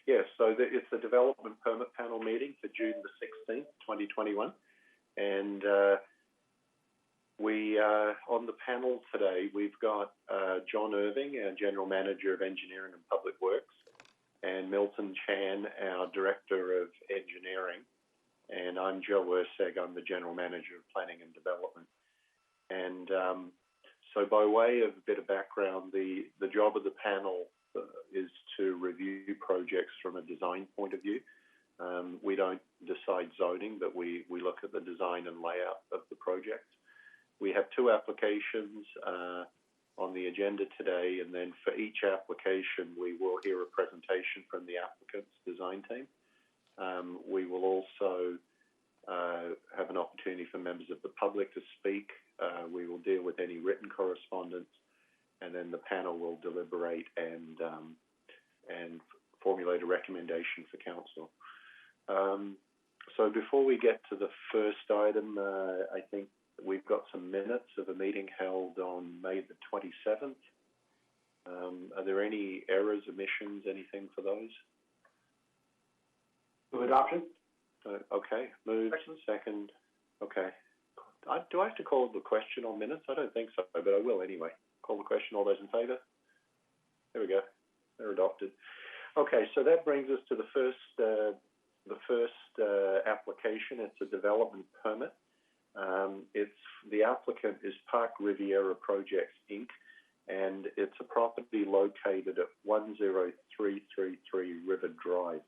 Yes, so it's the development permit panel meeting for June the 16th, 2021. And we on the panel today, we've got John Irving, our General Manager of Engineering and Public Works, and Milton Chan, our Director of Engineering. And I'm Joe Werseg, I'm the General Manager of Planning and Development. And so by way of a bit of background, the job of the panel is to review projects from a design point of view. We don't decide zoning, but we look at the design and layout of the project. We have two applications on the agenda today, and then for each application, we will hear a presentation from the applicant's design team. We will also have an opportunity for members of the public to speak. We will deal with any written correspondence, and then the panel will deliberate and formulate a recommendation for council. So before we get to the first item, I think we've got some minutes of a meeting held on May the 27th. Are there any errors, omissions, anything for those? Move adoption. Okay, moved. Second. Okay. Do I have to call the question on minutes? I don't think so, but I will anyway. Call the question. All those in favour? There we go. They're adopted. Okay, so that brings us to the first application. It's a development permit. The applicant is Park Riviera Projects Inc., and it's a property located at 10333 River Drive.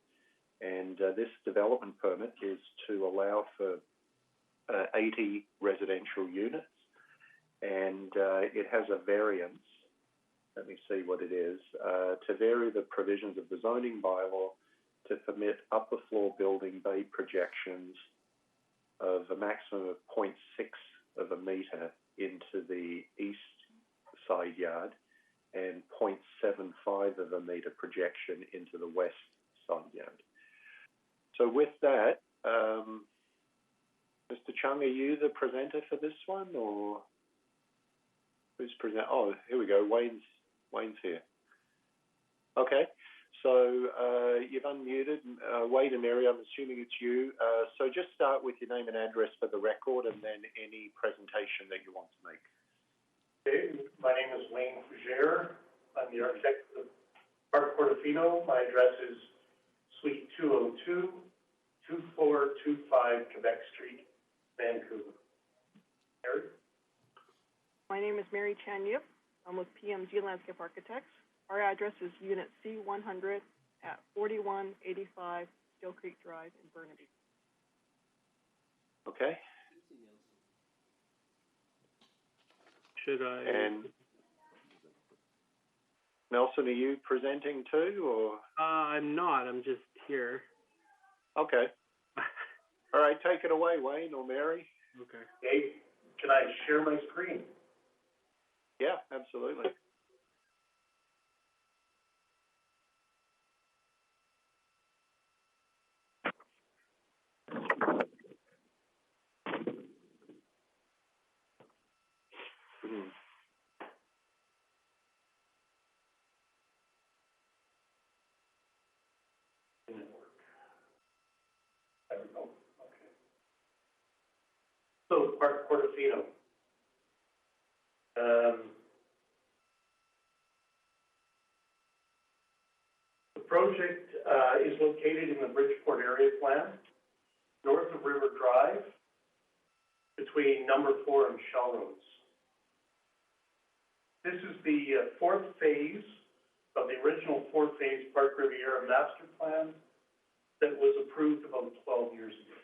And this development permit is to allow for 80 residential units, and it has a variance. Let me see what it is. To vary the provisions of the zoning bylaw to permit upper floor building bay projections of a maximum of 0.6 of a metre into the east side yard and 0.75 of a metre projection into the west side yard. So with that, Mr. Chung, are you the presenter for this one, or who's present? Oh, here we go. Wayne's here. Okay, so you've unmuted. Wade and Mary, I'm assuming it's you. So just start with your name and address for the record, and then any presentation that you want to make. Okay, my name is Wayne Fougere. I'm the architect of Park Portofino. My address is Suite 202, 2425 Quebec Street, Vancouver. Mary? My name is Mary Chan Yip. I'm with PMG Landscape Architects. Our address is Unit C100 at 4185 Still Creek Drive in Burnaby. Okay. Should I? And Nelson, are you presenting too, or? I'm not. I'm just here. Okay. All right, take it away, Wayne or Mary. Okay. Hey, can I share my screen? Yeah, absolutely. Didn't work. There we go. Okay. So, Park Portofino. The project is located in the Bridgeport area plan, north of River Drive, between number 4 and Shaw Roads. This is the fourth phase of the original four-phase Park Riviera master plan that was approved about 12 years ago.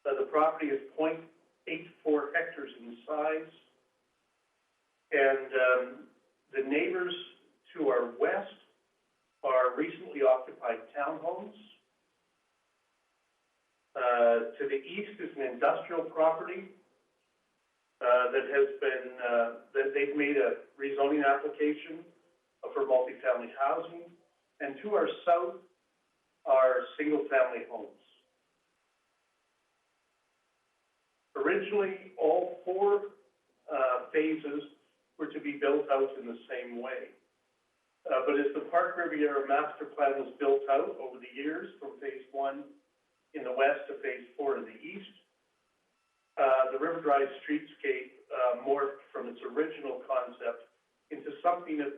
The property is 0.84 hectares in size, and the neighbors to our west are recently occupied townhomes. To the east is an industrial property that has been, that they've made a rezoning application for multifamily housing, and to our south are single-family homes. Originally, all four phases were to be built out in the same way. But as the Park Riviera Master Plan was built out over the years from Phase 1 in the west to Phase 4 in the east, the River Drive streetscape morphed from its original concept into something a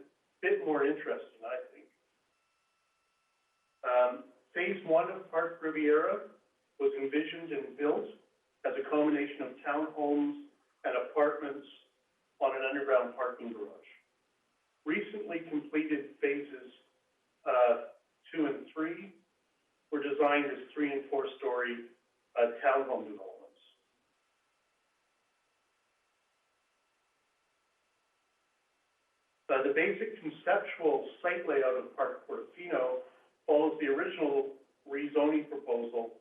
bit more interesting, I think. Phase 1 of Park Riviera was envisioned and built as a combination of townhomes and apartments on an underground parking garage. Recently completed phases 2 and 3 were designed as 3- and 4-story townhome developments. The basic conceptual site layout of Park Portofino follows the original rezoning proposal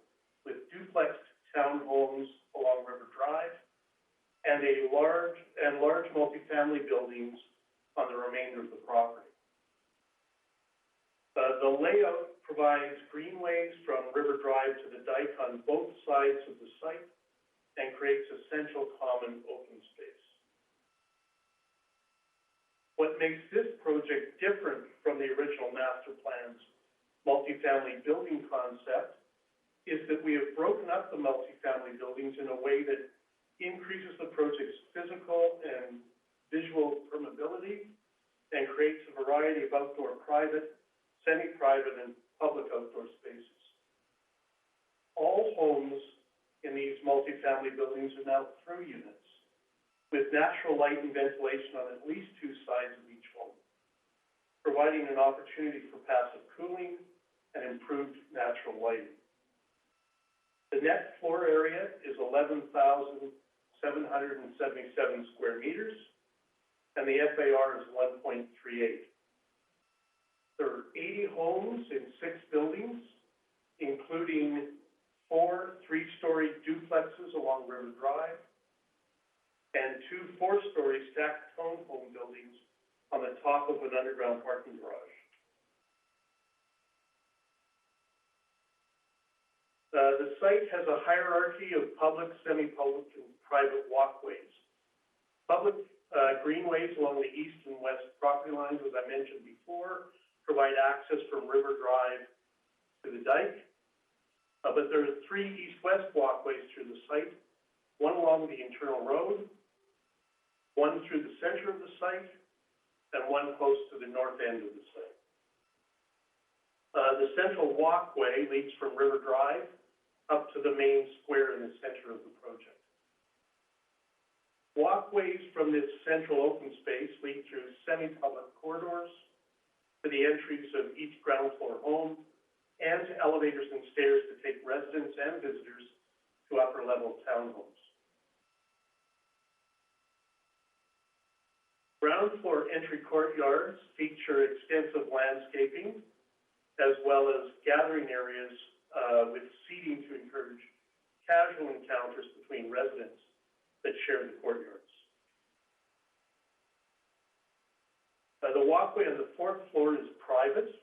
with duplexed townhomes along River Drive and large multifamily buildings on the remainder of the property. The layout provides greenways from River Drive to the dike on both sides of the site and creates a central common open space. What makes this project different from the original master plan's multifamily building concept is that we have broken up the multifamily buildings in a way that increases the project's physical and visual permeability and creates a variety of outdoor private, semi-private, and public outdoor spaces. All homes in these multifamily buildings are now through units with natural light and ventilation on at least 2 sides of each home, providing an opportunity for passive cooling and improved natural lighting. The net floor area is 11,777 square meters, and the FAR is 1.38. There are 80 homes in 6 buildings, including 4 3-story duplexes along River Drive and 2 4-story stacked townhome buildings on the top of an underground parking garage. The site has a hierarchy of public, semi-public, and private walkways. Public greenways along the east and west property lines, as I mentioned before, provide access from River Drive to the dike. But there are 3 east-west walkways through the site, one along the internal road, one through the center of the site, and one close to the north end of the site. The central walkway leads from River Drive up to the main square in the center of the project. Walkways from this central open space lead through semi-public corridors to the entries of each ground floor home and to elevators and stairs to take residents and visitors to upper level townhomes. Ground floor entry courtyards feature extensive landscaping as well as gathering areas with seating to encourage casual encounters between residents that share the courtyards. The walkway on the 4th floor is private.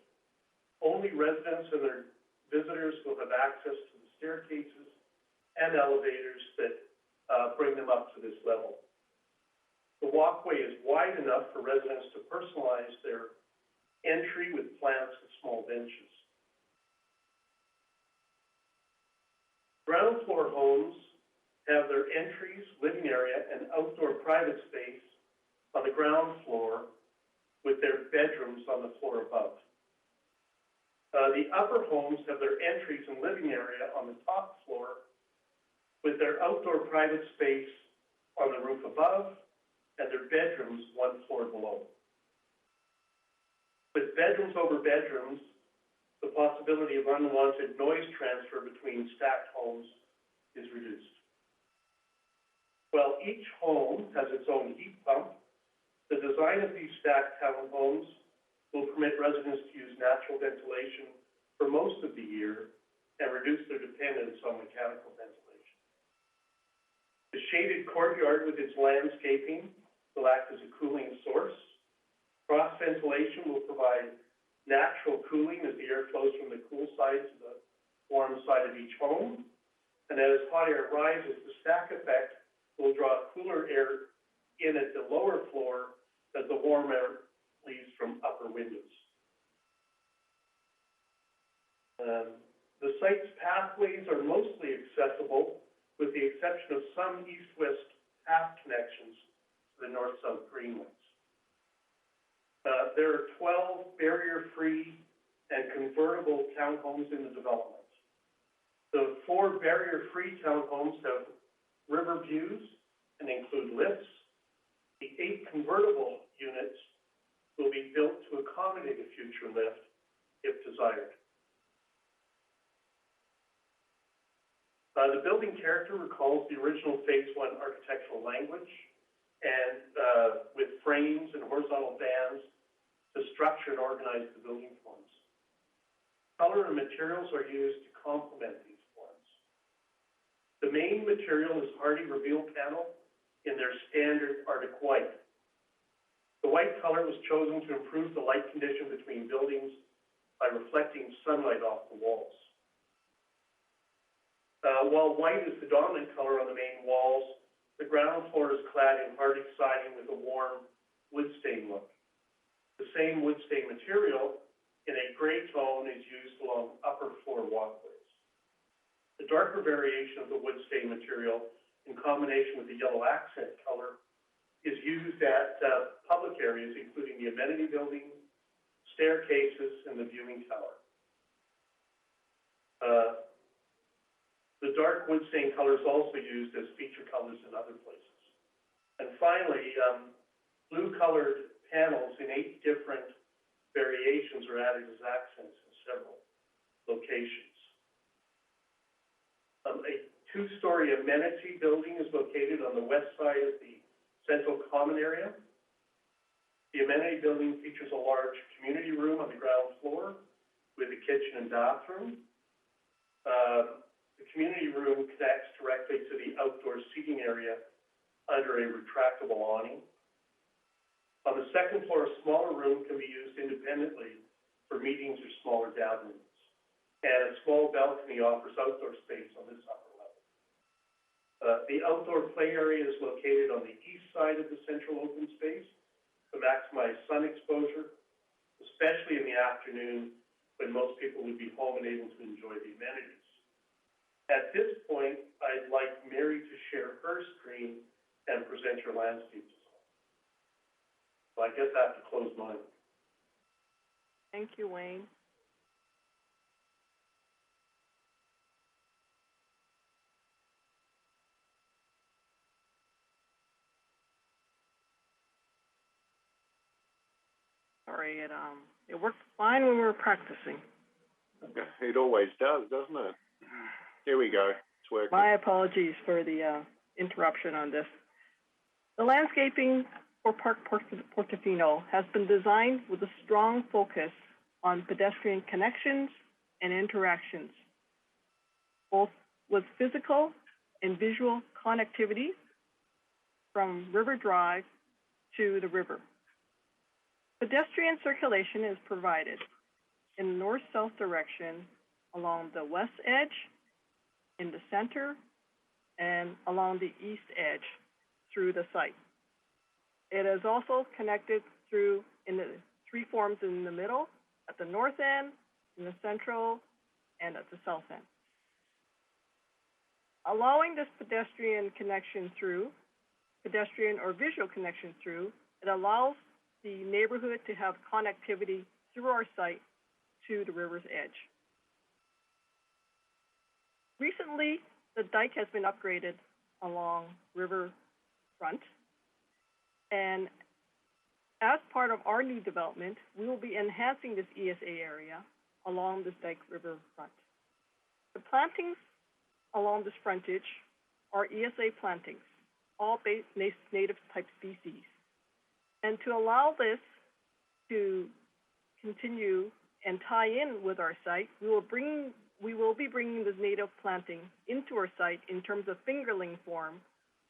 Only residents and their visitors will have access to the staircases and elevators that bring them up to this level. The walkway is wide enough for residents to personalize their entry with plants and small benches. Ground floor homes have their entries, living area, and outdoor private space on the ground floor with their bedrooms on the floor above. The upper homes have their entries and living area on the top floor with their outdoor private space on the roof above and their bedrooms 1 floor below. With bedrooms over bedrooms, the possibility of unwanted noise transfer between stacked homes is reduced. While each home has its own heat pump, the design of these stacked townhomes will permit residents to use natural ventilation for most of the year and reduce their dependence on mechanical ventilation. The shaded courtyard with its landscaping will act as a cooling source. Cross ventilation will provide natural cooling as the air flows from the cool side to the warm side of each home. And as hot air rises, the stack effect will draw cooler air in at the lower floor as the warm air leaves from upper windows. The site's pathways are mostly accessible, with the exception of some east-west path connections to the north-south greenways. There are 12 barrier-free and convertible townhomes in the development. The 4 barrier-free townhomes have river views and include lifts. The 8 convertible units will be built to accommodate a future lift if desired. The building character recalls the original Phase 1 architectural language and with frames and horizontal bands to structure and organize the building forms. Color and materials are used to complement these forms. The main material is hardy reveal panel in their standard Arctic white. The white color was chosen to improve the light condition between buildings by reflecting sunlight off the walls. While white is the dominant color on the main walls, the ground floor is clad in hardy siding with a warm wood stain look. The same wood stain material in a gray tone is used along upper floor walkways. The darker variation of the wood stain material in combination with the yellow accent color is used at public areas, including the amenity building, staircases, and the viewing tower. The dark wood stain color is also used as feature colors in other places. And finally, blue-colored panels in 8 different variations are added as accents in several locations. A 2-story amenity building is located on the west side of the central common area. The amenity building features a large community room on the ground floor with a kitchen and bathroom. The community room connects directly to the outdoor seating area under a retractable awning. On the second floor, a smaller room can be used independently for meetings or smaller gatherings. And a small balcony offers outdoor space on this upper level. The outdoor play area is located on the east side of the central open space to maximize sun exposure, especially in the afternoon when most people would be home and able to enjoy the amenities. At this point, I'd like Mary to share her screen and present her landscape design. So I guess I have to close mine. Thank you, Wayne. Sorry, it worked fine when we were practicing. It always does, doesn't it? Here we go. It's working. My apologies for the interruption on this. The landscaping for Park Portofino has been designed with a strong focus on pedestrian connections and interactions, both with physical and visual connectivity from River Drive to the river. Pedestrian circulation is provided in the north-south direction along the west edge, in the center, and along the east edge through the site. It is also connected through in the 3 forms in the middle, at the north end, in the central, and at the south end. Allowing this pedestrian or visual connection through, it allows the neighborhood to have connectivity through our site to the river's edge. Recently, the dike has been upgraded along river front, and as part of our new development, we will be enhancing this ESA area along this dike river front. The plantings along this frontage are ESA plantings, all native type species. And to allow this to continue and tie in with our site, we will be bringing this native planting into our site in terms of fingerling form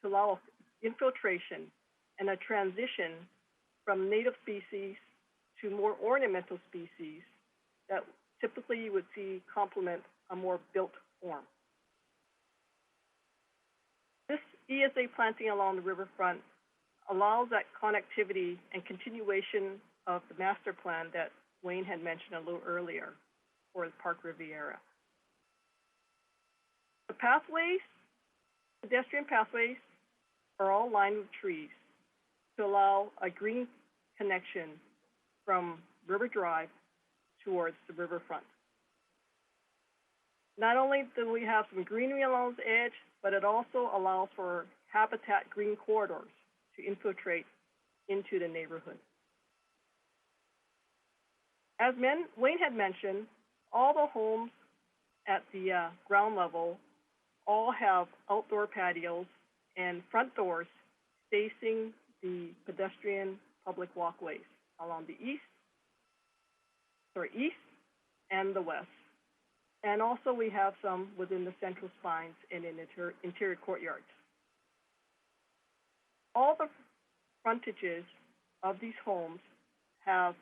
to allow infiltration and a transition from native species to more ornamental species that typically you would see complement a more built form. This ESA planting along the riverfront allows that connectivity and continuation of the master plan that Wayne had mentioned a little earlier for the Park Riviera. The pathways, pedestrian pathways, are all lined with trees to allow a green connection from River Drive towards the riverfront. Not only do we have some greenery along the edge, but it also allows for habitat green corridors to infiltrate into the neighborhood. As Wayne had mentioned, all the homes at the ground level all have outdoor patios and front doors facing the pedestrian public walkways along the east and the west. And also we have some within the central spines and in interior courtyards. All the frontages of these homes have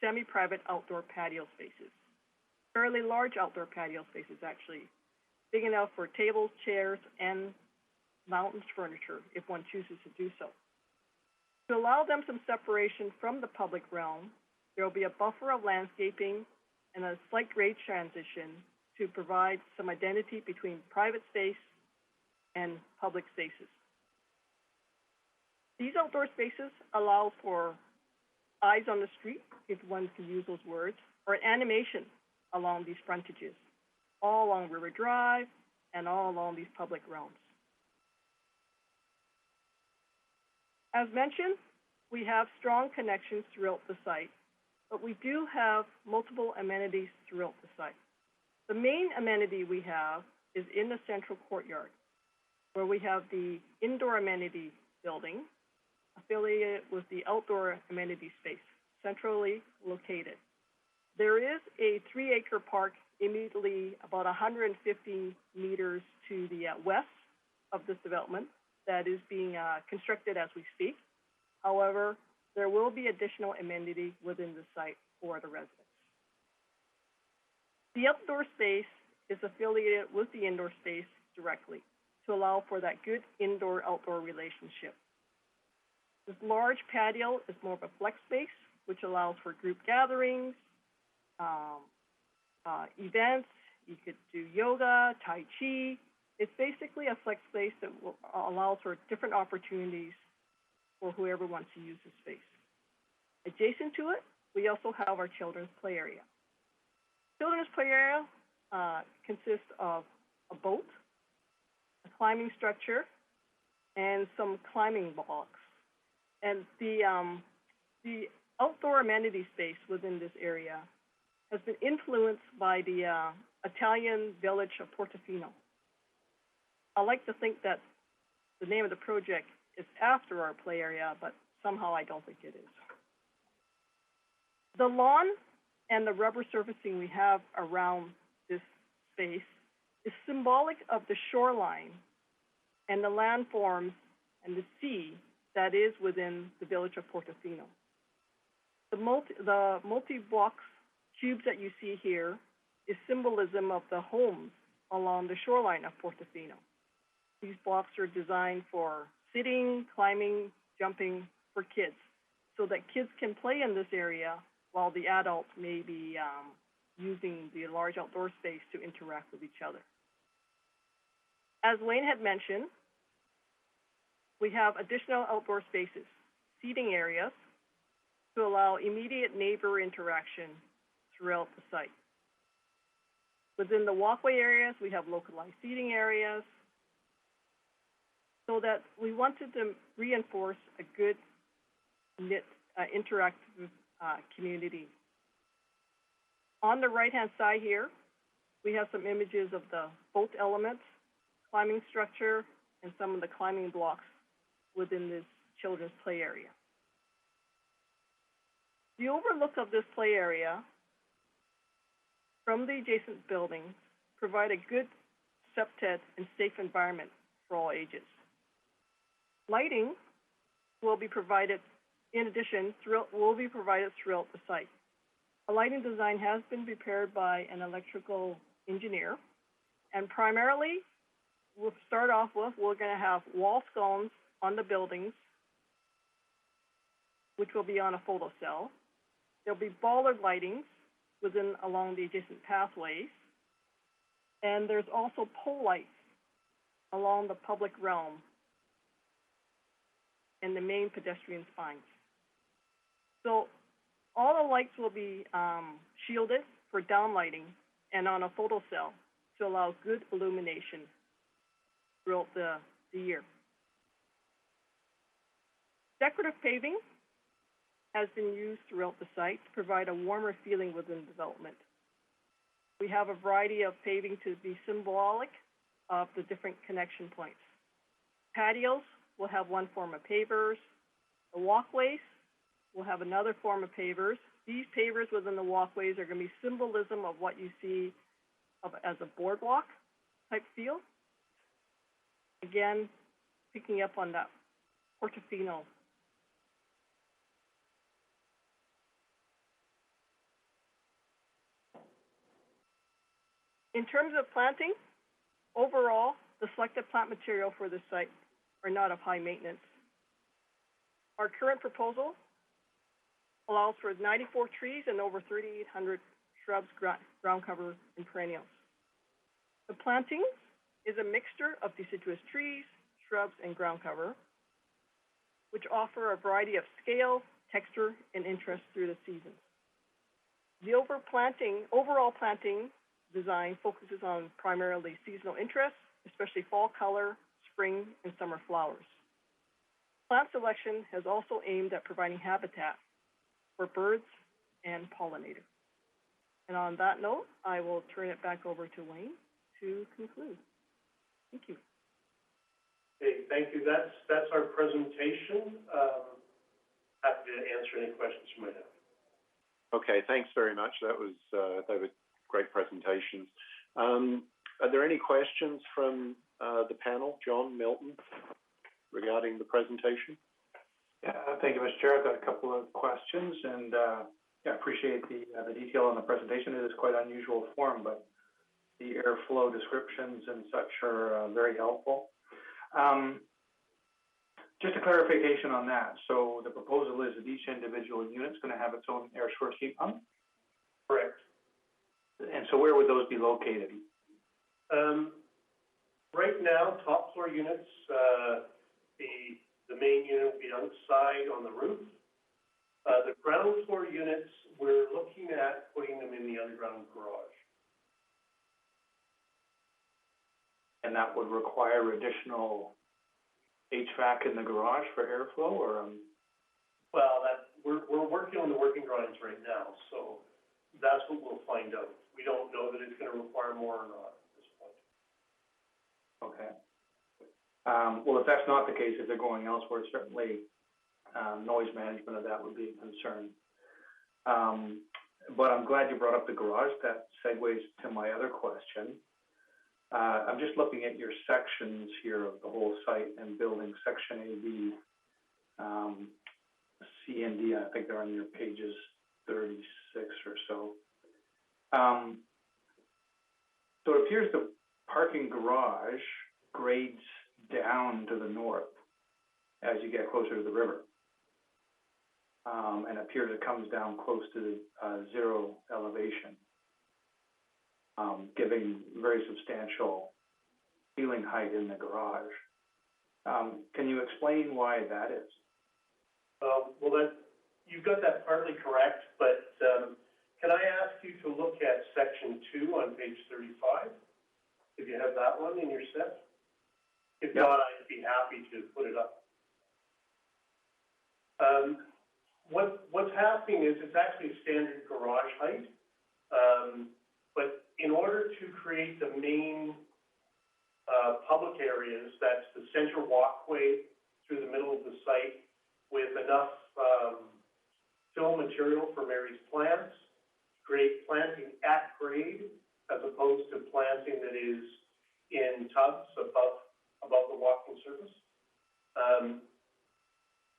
semi-private outdoor patio spaces, fairly large outdoor patio spaces actually, big enough for tables, chairs, and lounge furniture if one chooses to do so. To allow them some separation from the public realm, there will be a buffer of landscaping and a slight grade transition to provide some identity between private space and public spaces. These outdoor spaces allow for eyes on the street, if one can use those words, or animation along these frontages, all along River Drive and all along these public realms. As mentioned, we have strong connections throughout the site, but we do have multiple amenities throughout the site. The main amenity we have is in the central courtyard, where we have the indoor amenity building affiliated with the outdoor amenity space, centrally located. There is a 3-acre park immediately about 150 meters to the west of this development that is being constructed as we speak. However, there will be additional amenity within the site for the residents. The outdoor space is affiliated with the indoor space directly to allow for that good indoor-outdoor relationship. This large patio is more of a flex space, which allows for group gatherings, events. You could do yoga, tai chi. It's basically a flex space that allows for different opportunities for whoever wants to use the space. Adjacent to it, we also have our children's play area. Children's play area consists of a boat, a climbing structure, and some climbing blocks. And the outdoor amenity space within this area has been influenced by the Italian village of Portofino. I like to think that the name of the project is after our play area, but somehow I don't think it is. The lawn and the rubber surfacing we have around this space is symbolic of the shoreline and the landforms and the sea that is within the village of Portofino. The multi-block cubes that you see here is symbolism of the homes along the shoreline of Portofino. These blocks are designed for sitting, climbing, jumping for kids, so that kids can play in this area while the adults may be using the large outdoor space to interact with each other. As Wayne had mentioned, we have additional outdoor spaces, seating areas, to allow immediate neighbor interaction throughout the site. Within the walkway areas, we have localized seating areas, so that we wanted to reinforce a good knit, interactive community. On the right-hand side here, we have some images of the boat elements, climbing structure, and some of the climbing blocks within this children's play area. The overlook of this play area from the adjacent buildings provide a good, accepted, and safe environment for all ages. Lighting will be provided, in addition, throughout the site. A lighting design has been prepared by an electrical engineer, and primarily, we'll start off with, we're going to have wall scones on the buildings, which will be on a photocell. There'll be bollard lightings along the adjacent pathways. And there's also pole lights along the public realm and the main pedestrian spines. So all the lights will be shielded for downlighting and on a photo cell to allow good illumination throughout the year. Decorative paving has been used throughout the site to provide a warmer feeling within development. We have a variety of paving to be symbolic of the different connection points. Patios will have one form of pavers. The walkways will have another form of pavers. These pavers within the walkways are going to be symbolism of what you see as a boardwalk type feel. Again, picking up on that Portofino. In terms of planting, overall, the selected plant material for this site are not of high maintenance. Our current proposal allows for 94 trees and over 3,800 shrubs, ground cover, and perennials. The planting is a mixture of deciduous trees, shrubs, and ground cover, which offer a variety of scale, texture, and interest through the seasons. The overall planting design focuses on primarily seasonal interests, especially fall color, spring, and summer flowers. Plant selection has also aimed at providing habitat for birds and pollinators. And on that note, I will turn it back over to Wayne to conclude. Thank you. Okay, thank you. That's our presentation. Happy to answer any questions you might have. Okay, thanks very much. They were great presentations. Are there any questions from the panel, John, Milton, regarding the presentation? Yeah, thank you, Mr. Chair. I've got a couple of questions, and I appreciate the detail on the presentation. It is quite unusual form, but the airflow descriptions and such are very helpful. Just a clarification on that. So the proposal is that each individual unit is going to have its own air source heat pump? Correct. And so where would those be located? Right now, top floor units, the main unit will be outside on the roof. The ground floor units, we're looking at putting them in the underground garage. And that would require additional HVAC in the garage for airflow, or? Well, we're working on the working drawings right now, so that's what we'll find out. We don't know that it's going to require more or not at this point. Okay. Well, if that's not the case, if they're going elsewhere, certainly noise management of that would be a concern. But I'm glad you brought up the garage. That segues to my other question. I'm just looking at your sections here of the whole site and building section A, B, C, and D. I think they're on your pages 36 or so. So it appears the parking garage grades down to the north as you get closer to the river. And it appears it comes down close to zero elevation, giving very substantial ceiling height in the garage. Can you explain why that is? Well, you've got that partly correct, but can I ask you to look at section 2 on page 35, if you have that one in your set? If not, I'd be happy to put it up. What's happening is it's actually standard garage height, but in order to create the main public areas, that's the center walkway through the middle of the site with enough fill material for Mary's plants, create planting at grade as opposed to planting that is in tubs above the walking surface.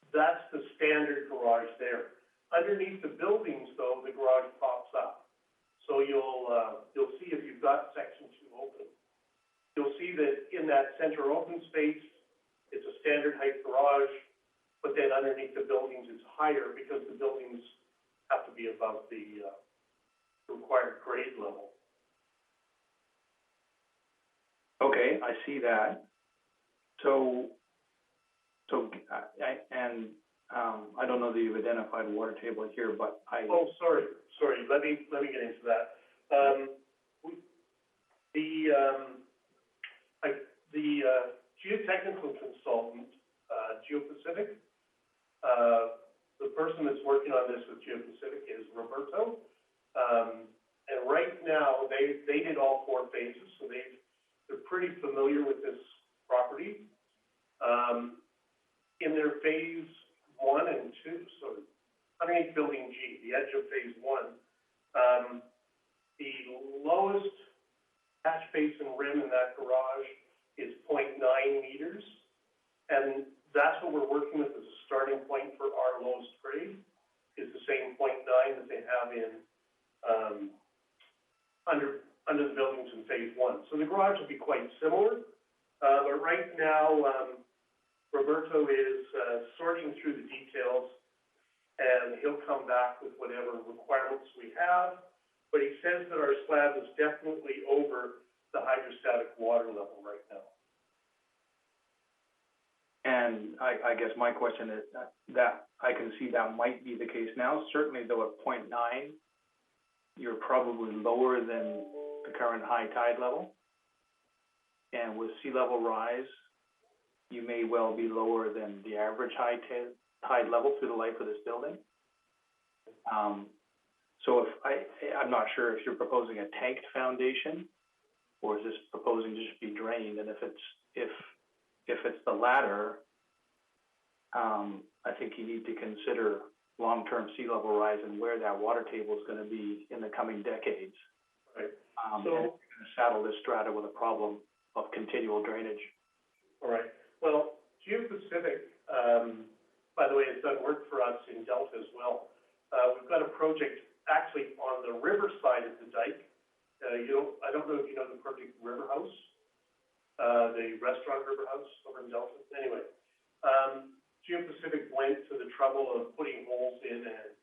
That's the standard garage there. Underneath the buildings, though, the garage pops up. So you'll see if you've got section 2 open, you'll see that in that center open space, it's a standard height garage, but then underneath the buildings, it's higher because the buildings have to be above the required grade level. see that. So, I don't know that you've identified water table here, but Oh, sorry. Let me get into that. The geotechnical consultant, GeoPacific, the person that's working on this with GeoPacific is Roberto. And right now, they did all 4 phases, so they're pretty familiar with this property. In their phase 1 and 2, so underneath building G, the edge of phase 1, the lowest catch basin rim in that garage is 0.9 meters, and that's what we're working with as a starting point for our lowest grade, is the same 0.9 that they have in under the buildings in phase 1. So the garage will be quite similar, but right now, Roberto is sorting through the details, and he'll come back with whatever requirements we have. But he says that our slab is definitely over the hydrostatic water level right now. And I guess my question is that I can see that might be the case now. Certainly, though, at 0.9, you're probably lower than the current high tide level. And with sea level rise, you may well be lower than the average high tide level through the life of this building. So I'm not sure if you're proposing a tanked foundation, or is this proposing to just be drained? And if it's the latter, I think you need to consider long-term sea level rise and where that water table is going to be in the coming decades. Right. And you're going to saddle this strata with a problem of continual drainage. All right. Well, GeoPacific, by the way, has done work for us in Delta as well. We've got a project actually on the river side of the dike. I don't know if you know the project River House, the restaurant River House over in Delta. Anyway, GeoPacific went to the trouble of putting holes in and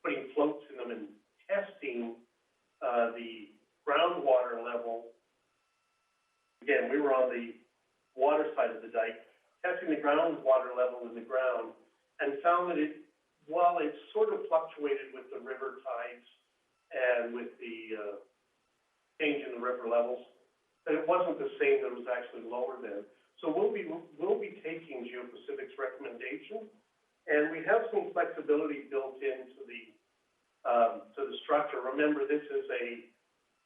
putting floats in them and testing the groundwater level. Again, we were on the water side of the dike, testing the groundwater level in the ground, and found that while it sort of fluctuated with the river tides and with the change in the river levels, that it wasn't the same, that it was actually lower than. So we'll be taking GeoPacific's recommendation, and we have some flexibility built into the structure. Remember, this is a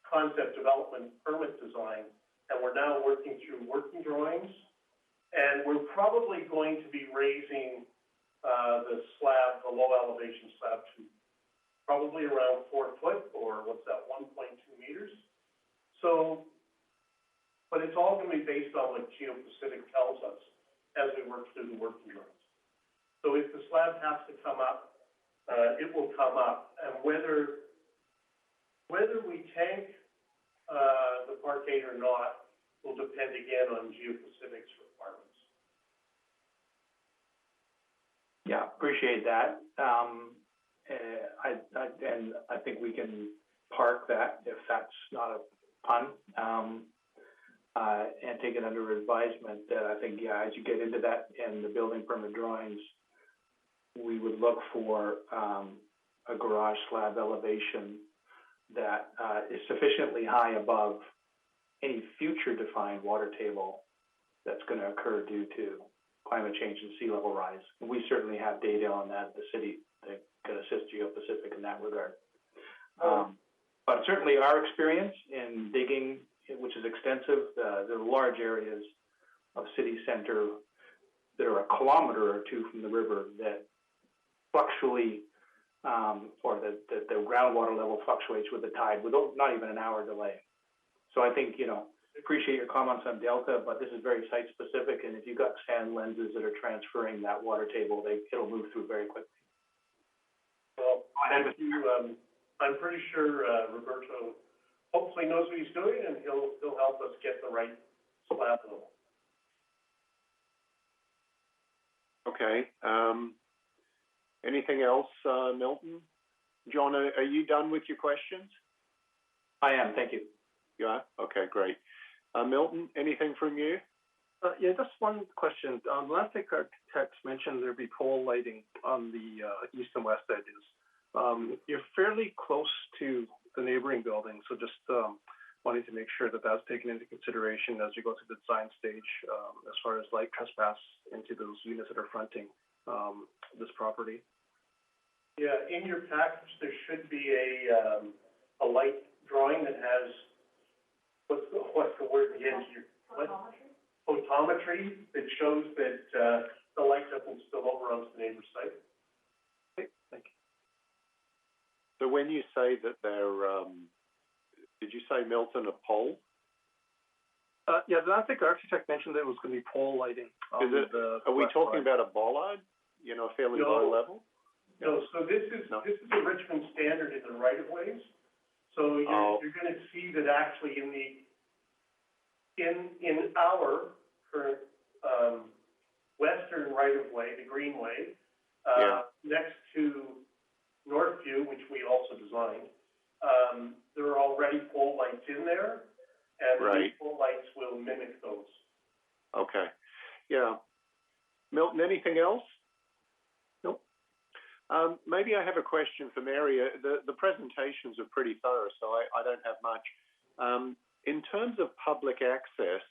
concept development permit design, and we're now working through working drawings, and we're probably going to be raising the slab, the low elevation slab, to probably around 4 foot, or what's that, 1.2 meters. So, but it's all going to be based on what GeoPacific tells us as we work through the working drawings. So if the slab has to come up, it will come up, and whether we tank the parkade or not will depend again on GeoPacific's requirements. Yeah, appreciate that. And I think we can park that, if that's not a pun, and take it under advisement that I think, yeah, as you get into that in the building permit drawings, we would look for a garage slab elevation that is sufficiently high above any future defined water table that's going to occur due to climate change and sea level rise. And we certainly have data on that, the city, that can assist GeoPacific in that regard. But certainly our experience in digging, which is extensive, there are large areas of city center that are a kilometer or two from the river that fluctuate, or the groundwater level fluctuates with the tide, with not even an hour delay. So I think, appreciate your comments on Delta, but this is very site specific, and if you've got sand lenses that are transferring that water table, it'll move through very quickly. Well, thank you. I'm pretty sure Roberto hopefully knows what he's doing, and he'll help us get the right slab level. Okay. Anything else, Milton? John, are you done with your questions? I am, thank you. You are? Okay, great. Milton, anything from you? Yeah, just one question. Landscape architects mentioned there'd be pole lighting on the east and west edges. You're fairly close to the neighboring building, so just wanting to make sure that that's taken into consideration as you go through the design stage, as far as light trespass into those units that are fronting this property. Yeah, in your package, there should be a light drawing that has, what's the word again? Photometry that shows that the light doesn't spill over onto the neighbor's site. Okay, thank you. So when you say that they're, did you say, Milton, a pole? Yeah, the landscape architect mentioned that it was going to be pole lighting. Are we talking about a bollard? You know, fairly low level? No, so this is a Richmond standard in the right of ways. So you're going to see that actually in our current western right of way, the Greenway, next to Northview, which we also designed, there are already pole lights in there, and these pole lights will mimic those. Okay. Yeah. Milton, anything else? Nope. Maybe I have a question for Mary. The presentations are pretty thorough, so I don't have much. In terms of public access,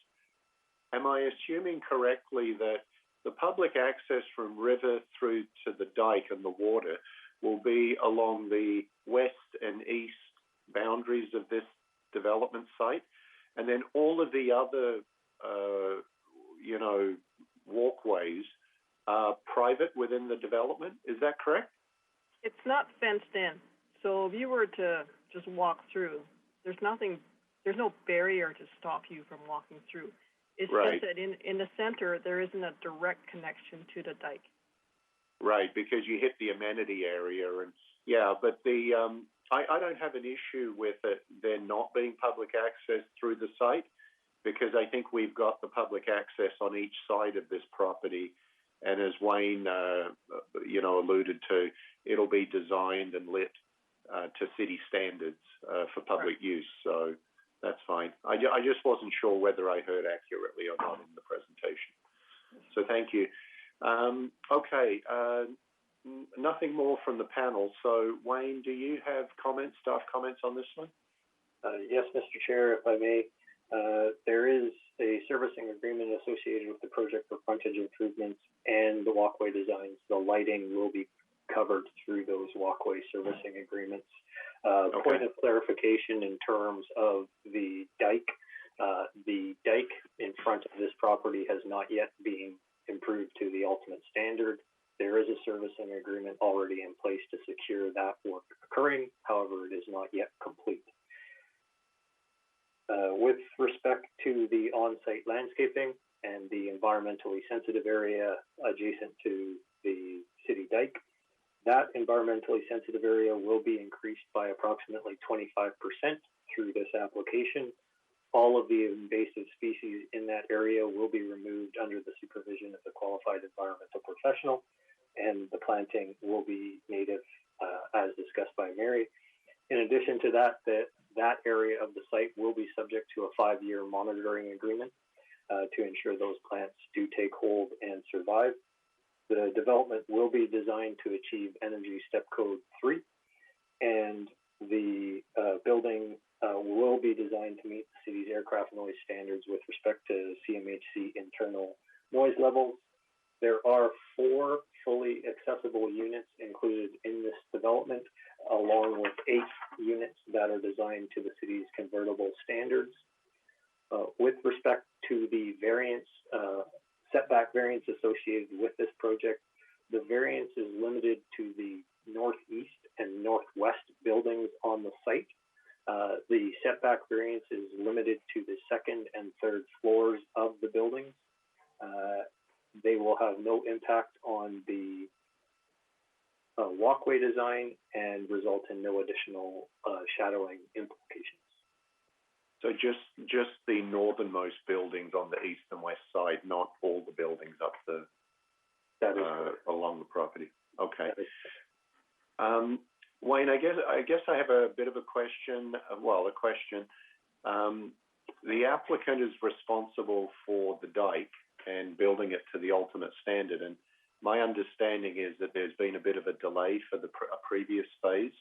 am I assuming correctly that the public access from river through to the dike and the water will be along the west and east boundaries of this development site, and then all of the other, walkways are private within the development? Is that correct? It's not fenced in. So if you were to just walk through, there's no barrier to stop you from walking through. It's just that in the center, there isn't a direct connection to the dike. Right, because you hit the amenity area, and but I don't have an issue with it there not being public access through the site, because I think we've got the public access on each side of this property, and as Wayne, alluded to, it'll be designed and lit to city standards for public use, so that's fine. I just wasn't sure whether I heard accurately or not in the presentation. So thank you. Nothing more from the panel. So Wayne, do you have staff comments on this one? Yes, Mr. Chair, if I may. There is a servicing agreement associated with the project for frontage improvements and the walkway designs. The lighting will be covered through those walkway servicing agreements. Point of clarification in terms of the dike. The dike in front of this property has not yet been improved to the ultimate standard. There is a servicing agreement already in place to secure that work occurring. However, it is not yet complete. With respect to the on-site landscaping and the environmentally sensitive area adjacent to the city dike, that environmentally sensitive area will be increased by approximately 25% through this application. All of the invasive species in that area will be removed under the supervision of the qualified environmental professional, and the planting will be native, as discussed by Mary. In addition to that, that area of the site will be subject to a 5-year monitoring agreement to ensure those plants do take hold and survive. The development will be designed to achieve Energy Step Code 3, and the building will be designed to meet the city's aircraft noise standards with respect to CMHC internal noise levels. There are 4 fully accessible units included in this development, along with 8 units that are designed to the city's convertible standards. With respect to the variance, setback variance associated with this project, the variance is limited to the northeast and northwest buildings on the site. The setback variance is limited to the 2nd and 3rd floors of the buildings. They will have no impact on the walkway design and result in no additional shadowing implications. So just the northernmost buildings on the east and west side, not all the buildings up the along the property. Okay. Wayne, I guess I have a bit of a question. the applicant is responsible for the dike and building it to the ultimate standard. And my understanding is that there's been a bit of a delay for a previous phase,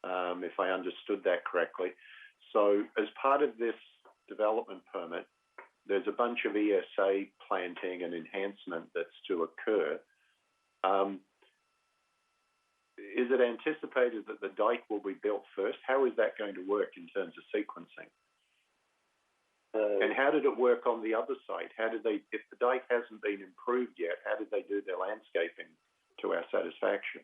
if I understood that correctly. So as part of this development permit, there's a bunch of ESA planting and enhancement that's to occur. Is it anticipated that the dike will be built first? How is that going to work in terms of sequencing? And how did it work on the other site? How did they, if the dike hasn't been improved yet, how did they do their landscaping to our satisfaction?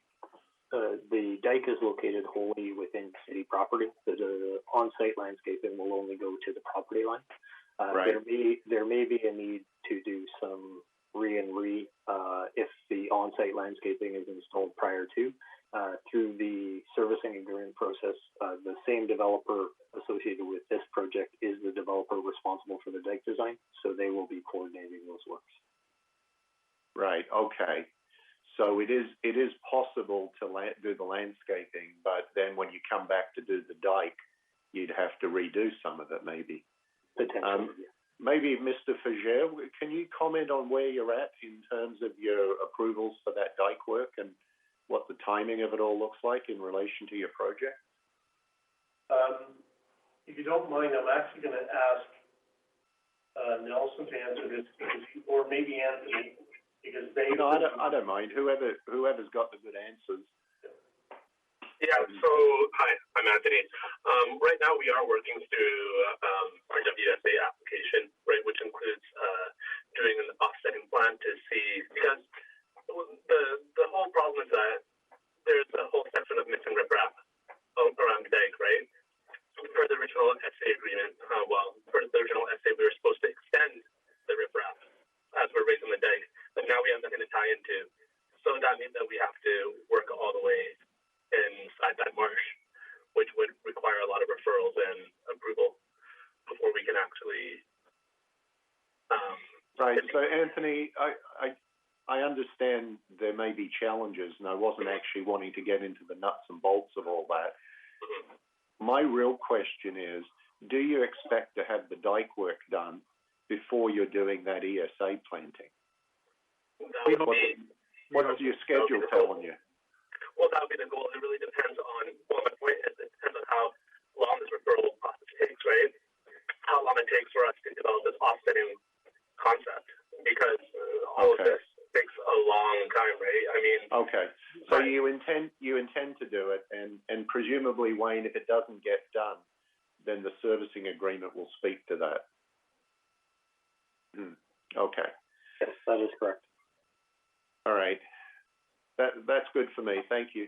The dike is located wholly within city property. The on-site landscaping will only go to the property line. Right. There may be a need to do some if the on-site landscaping is installed prior to. Through the servicing agreement process, the same developer associated with this project is the developer responsible for the dike design, so they will be coordinating those works. Right. Okay. So it is possible to do the landscaping, but then when you come back to do the dike, you'd have to redo some of it, maybe. Potentially. Maybe Mr. Fager, can you comment on where you're at in terms of your approvals for that dike work and what the timing of it all looks like in relation to your project? If you don't mind, I'm actually going to ask Nelson to answer this, or maybe Anthony, because they. No, I don't mind. Whoever's got the good answers. Yeah. So hi, I'm Anthony. Right now we are working through our WSA application, right, which includes doing an offsetting plan to see, because the whole problem is that there's a whole section of missing riprap around the dike, right? Per the original SA agreement, per the original SA, we were supposed to extend the riprap as we're raising the dike, but now we have nothing to tie into. So that means that we have to work all the way inside that marsh, which would require a lot of referrals and approval before we can actually. Right. So Anthony, I understand there may be challenges, and I wasn't actually wanting to get into the nuts and bolts of all that. Mm-hmm. My real question is, do you expect to have the dike work done before you're doing that ESA planting? What's your schedule telling you? Well, that would be the goal. It really depends on, my point is, it depends on how long this referral process takes, right? How long it takes for us to develop this offsetting concept, because all of this takes a long time, right? I mean. Okay. So you intend to do it, and presumably, Wayne, if it doesn't get done, then the servicing agreement will speak to that. Okay. Yes, that is correct. All right. That's good for me. Thank you.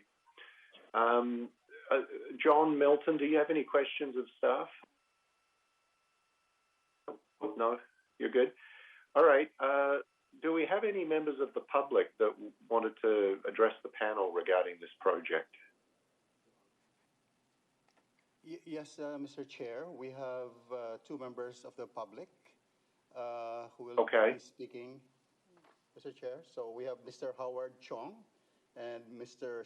John, Milton, do you have any questions of staff? No? You're good? All right. Do we have any members of the public that wanted to address the panel regarding this project? Yes, Mr. Chair. We have two members of the public who will be speaking, Mr. Chair. So we have Mr. Howard Chong and Mr.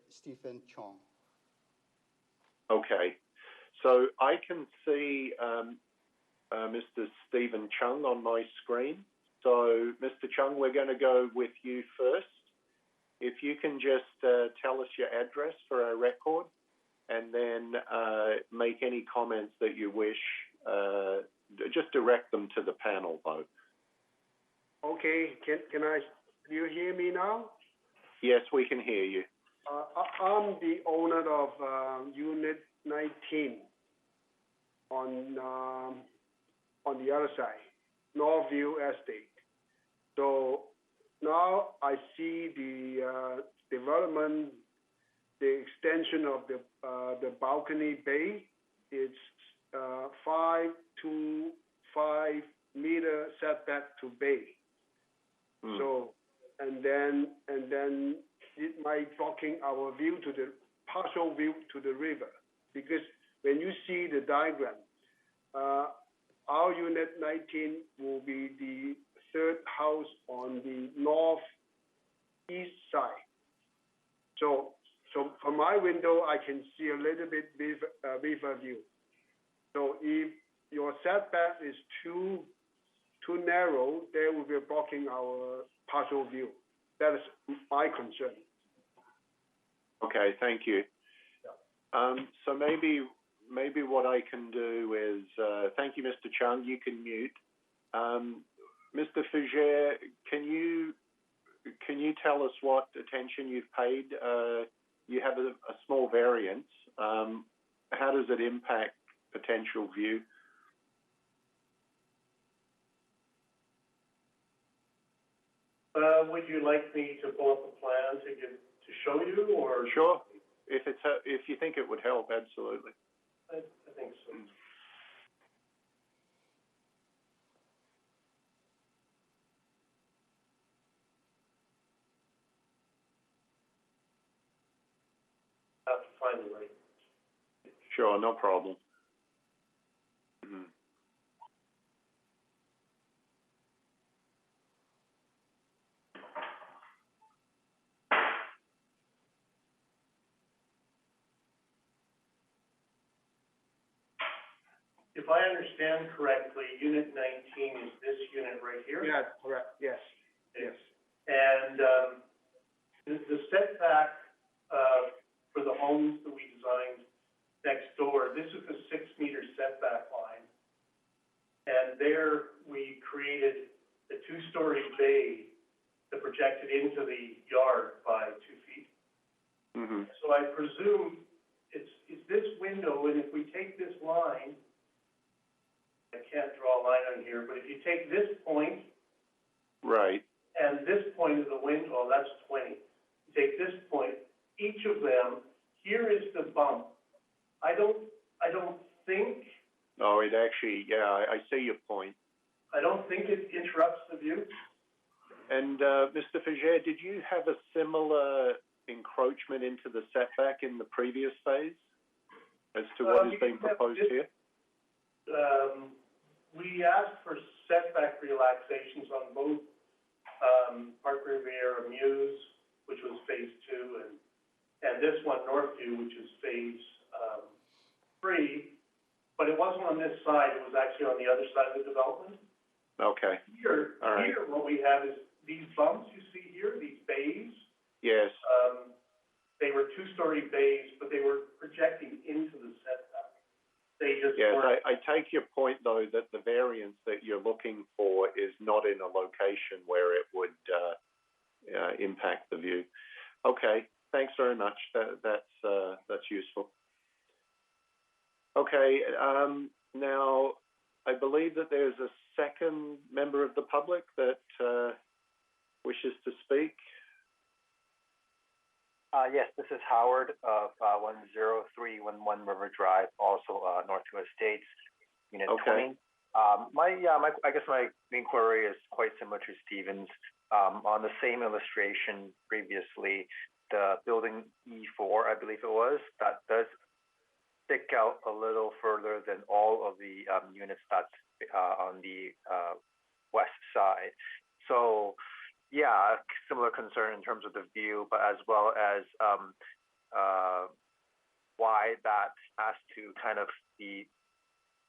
Stephen Chong. Okay. So I can see Mr. Stephen Chung on my screen. So, Mr. Chung, we're going to go with you first. If you can just tell us your address for our record, and then make any comments that you wish. Just direct them to the panel, though. Okay. Do you hear me now? Yes, we can hear you. I'm the owner of Unit 19 on the other side, Northview Estate. So now I see the development, the extension of the balcony bay. It's 5 to 5 meter setback to bay. So and then it might blocking our view to the partial view to the river, because when you see the diagram, our Unit 19 will be the third house on the northeast side. So from my window, I can see a little bit river view. So if your setback is too narrow, they will be blocking our partial view. That is my concern. Okay, thank you. So maybe what I can do is, thank you, Mr. Chung, you can mute. Mr. Fugere, can you tell us what attention you've paid? You have a small variance. How does it impact potential view? Would you like me to pull up a plan to show you, or? Sure. If you think it would help, absolutely. I think so. I have to find the right. Sure, no problem. Mm-hmm. If I understand correctly, Unit 19 is this unit right here? Yeah, correct, yes, yes. And the setback for the homes that we designed next door, this is a 6-meter setback line. And there we created a 2-story bay that projected into the yard by 2 feet. Mm-hmm. So I presume it's this window, and if we take this line, I can't draw a line on here, but if you take this point, right, and this point of the window, that's 20. You take this point, each of them, here is the bump. I don't think. Oh, it actually, yeah, I see your point. I don't think it interrupts the view. And Mr. Fugere, did you have a similar encroachment into the setback in the previous phase as to what is being proposed here? We asked for setback relaxations on both Park Riviera Muse, which was phase 2, and this one, Northview, which is phase 3. But it wasn't on this side; it was actually on the other side of the development. Okay. Here, what we have is these bumps you see here, these bays. Yes. They were 2-story bays, but they were projecting into the setback. They just yes, weren't. I take your point, though, that the variance that you're looking for is not in a location where it would impact the view. Okay, thanks very much. That's useful. Okay, now I believe that there's a second member of the public that wishes to speak. Yes, this is Howard of 10311 River Drive, also Northview Estates, Unit 20. I guess my inquiry is quite similar to Stephen's. On the same illustration previously, the building E4, I believe it was, that does stick out a little further than all of the units that's on the west side. So, yeah, similar concern in terms of the view, but as well as why that has to kind of be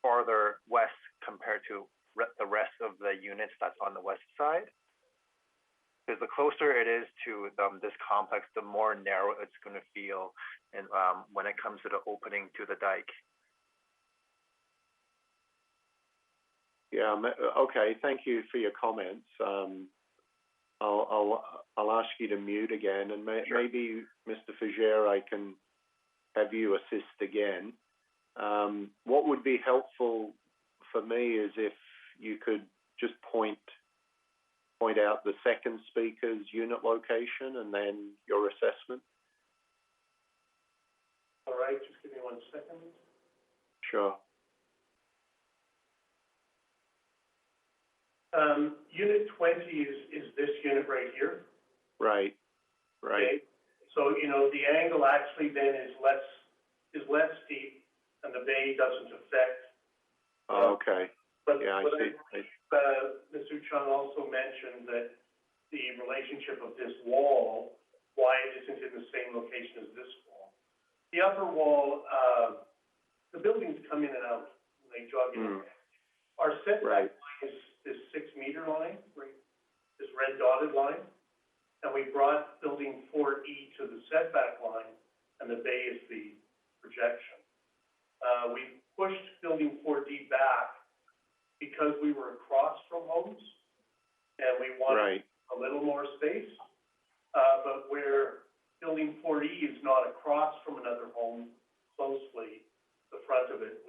farther west compared to the rest of the units that's on the west side. Because the closer it is to this complex, the more narrow it's going to feel, and when it comes to the opening to the dike. Yeah. Okay. Thank you for your comments. I'll ask you to mute again, and maybe Mr. Fugere, I can have you assist again. What would be helpful for me is if you could just point out the second speaker's unit location and then your assessment. All right, just give me 1 second. Sure. Unit 20 is this unit right here. Right. Right. Okay. So the angle actually then is less steep, and the bay doesn't affect. Okay. But yeah, I see. Mr. Chung also mentioned that the relationship of this wall, why it isn't in the same location as this wall. The upper wall, the buildings come in and out, and they jog in. Our setback line is this 6 meter line, right? This red dotted line. And we brought building 4E to the setback line, and the bay is the projection. We pushed building 4D back because we were across from homes, and we wanted a little more space. But where building 4E is not across from another home closely, the front of it,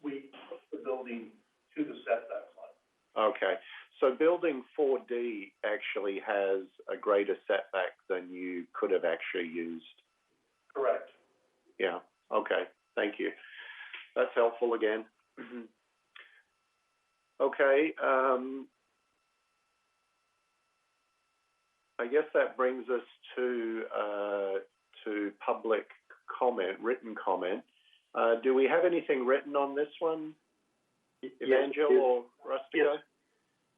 we pushed the building to the setback line. Okay. So building 4D actually has a greater setback than you could have actually used. Correct. Yeah. Okay. Thank you. That's helpful again. Okay. I guess that brings us to public comment, written comment. Do we have anything written on this one, Evangel or Rustico?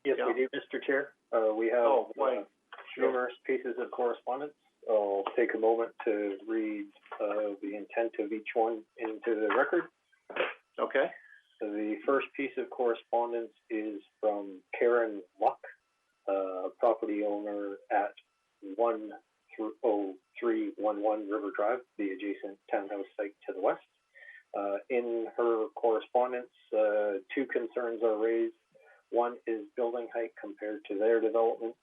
Yes, we do, Mr. Chair. We have numerous pieces of correspondence. I'll take a moment to read the intent of each one into the record. Okay. So the first piece of correspondence is from Karen Luck, property owner at 10311 River Drive, the adjacent townhouse site to the west. In her correspondence, two concerns are raised. One is building height compared to their development.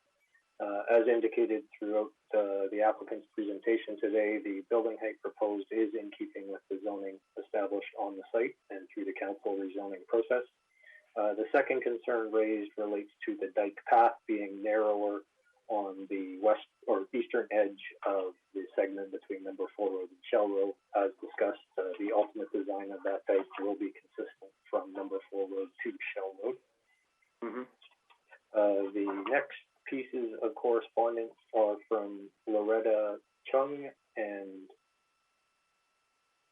As indicated throughout the applicant's presentation today, the building height proposed is in keeping with the zoning established on the site and through the council rezoning process. The second concern raised relates to the dike path being narrower on the west or eastern edge of the segment between number 4 Road and Shell Road. As discussed, the ultimate design of that dike will be consistent from number 4 Road to Shell Road. The next pieces of correspondence are from Loretta Chung and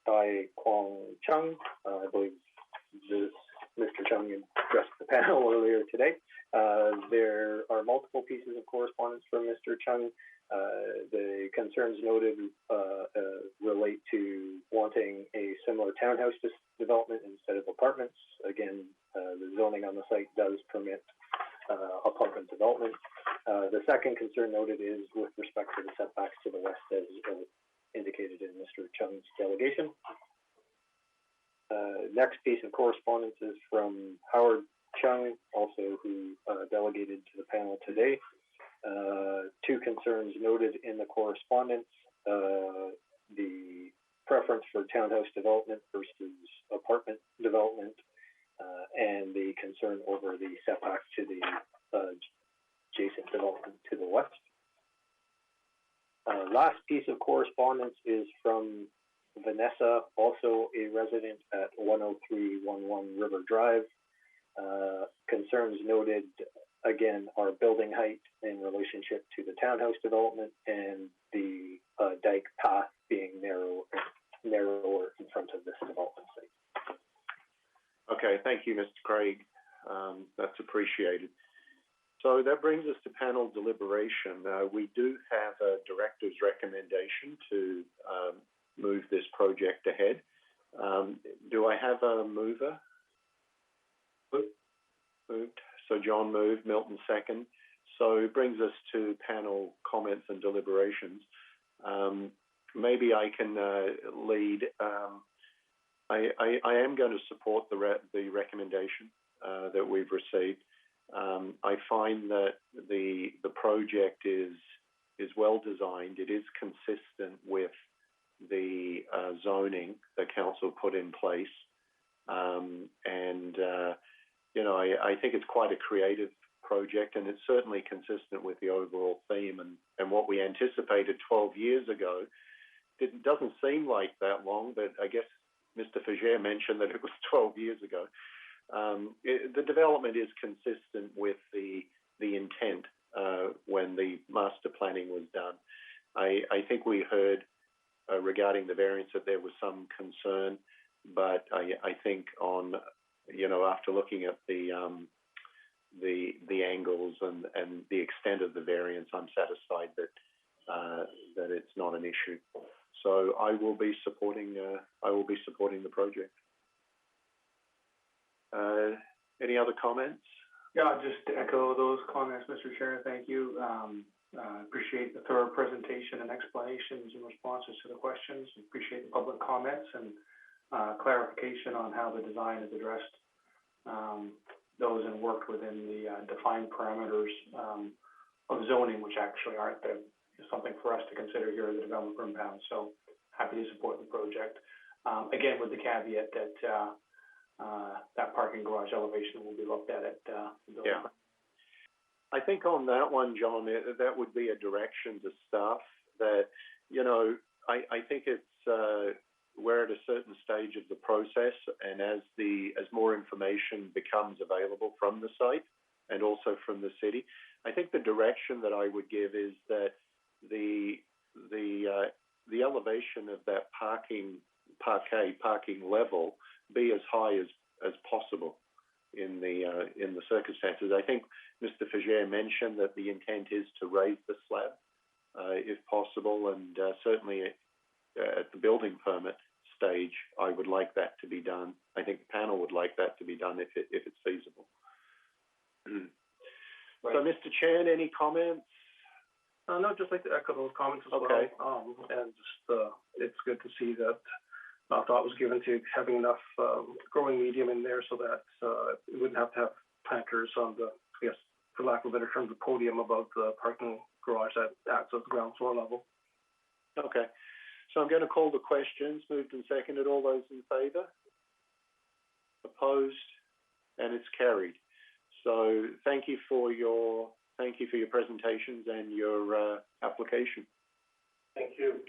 Tai Kwong Chung. I believe Mr. Chung addressed the panel earlier today. There are multiple pieces of correspondence from Mr. Chung. The concerns noted relate to wanting a similar townhouse development instead of apartments. Again, the zoning on the site does permit apartment development. The second concern noted is with respect to the setbacks to the west, as indicated in Mr. Chung's delegation. Next piece of correspondence is from Howard Chung, also who delegated to the panel today. Two concerns noted in the correspondence, the preference for townhouse development versus apartment development, and the concern over the setback to the adjacent development to the west. Last piece of correspondence is from Vanessa, also a resident at 10311 River Drive. Concerns noted, again, are building height in relationship to the townhouse development and the dike path being narrower in front of this development site. Okay, thank you, Mr. Craig. That's appreciated. So that brings us to panel deliberation. We do have a director's recommendation to move this project ahead. Do I have a mover? Moved. So John moved, Milton second. So it brings us to panel comments and deliberations. Maybe I can lead. I am going to support the recommendation that we've received. I find that the project is well designed. It is consistent with the zoning the council put in place, I think it's quite a creative project, and it's certainly consistent with the overall theme and what we anticipated 12 years ago. It doesn't seem like that long, but I guess Mr. Fager mentioned that it was 12 years ago. The development is consistent with the intent when the master planning was done. I think we heard regarding the variance that there was some concern, but I think on after looking at the angles and the extent of the variance, I'm satisfied that it's not an issue. So I will be supporting the project. Any other comments? Yeah, just to echo those comments, Mr. Chair. Thank you. Appreciate the thorough presentation and explanations and responses to the questions. Appreciate the public comments and clarification on how the design has addressed those and worked within the defined parameters of zoning, which actually aren't something for us to consider here as a development compound. So happy to support the project. Again, with the caveat that that parking garage elevation will be looked at the building. Yeah. I think on that one, John, that would be a direction to staff that, I think it's, we're at a certain stage of the process, and as more information becomes available from the site and also from the city, I think the direction that I would give is that the elevation of that parking level be as high as possible in the circumstances. I think Mr. Fager mentioned that the intent is to raise the slab if possible, and certainly at the building permit stage, I would like that to be done. I think the panel would like that to be done if it's feasible. Right. So, Mr. Chan, any comments? No, just like to echo those comments as okay. well. And just it's good to see that thought was given to having enough growing medium in there so that it wouldn't have to have planters on the, I guess, for lack of a better term, the podium above the parking garage that acts at the ground floor level. Okay. So I'm going to call the questions. Moved and seconded. All those in favour? Opposed? And it's carried. So thank you for your presentations and your application. Thank you.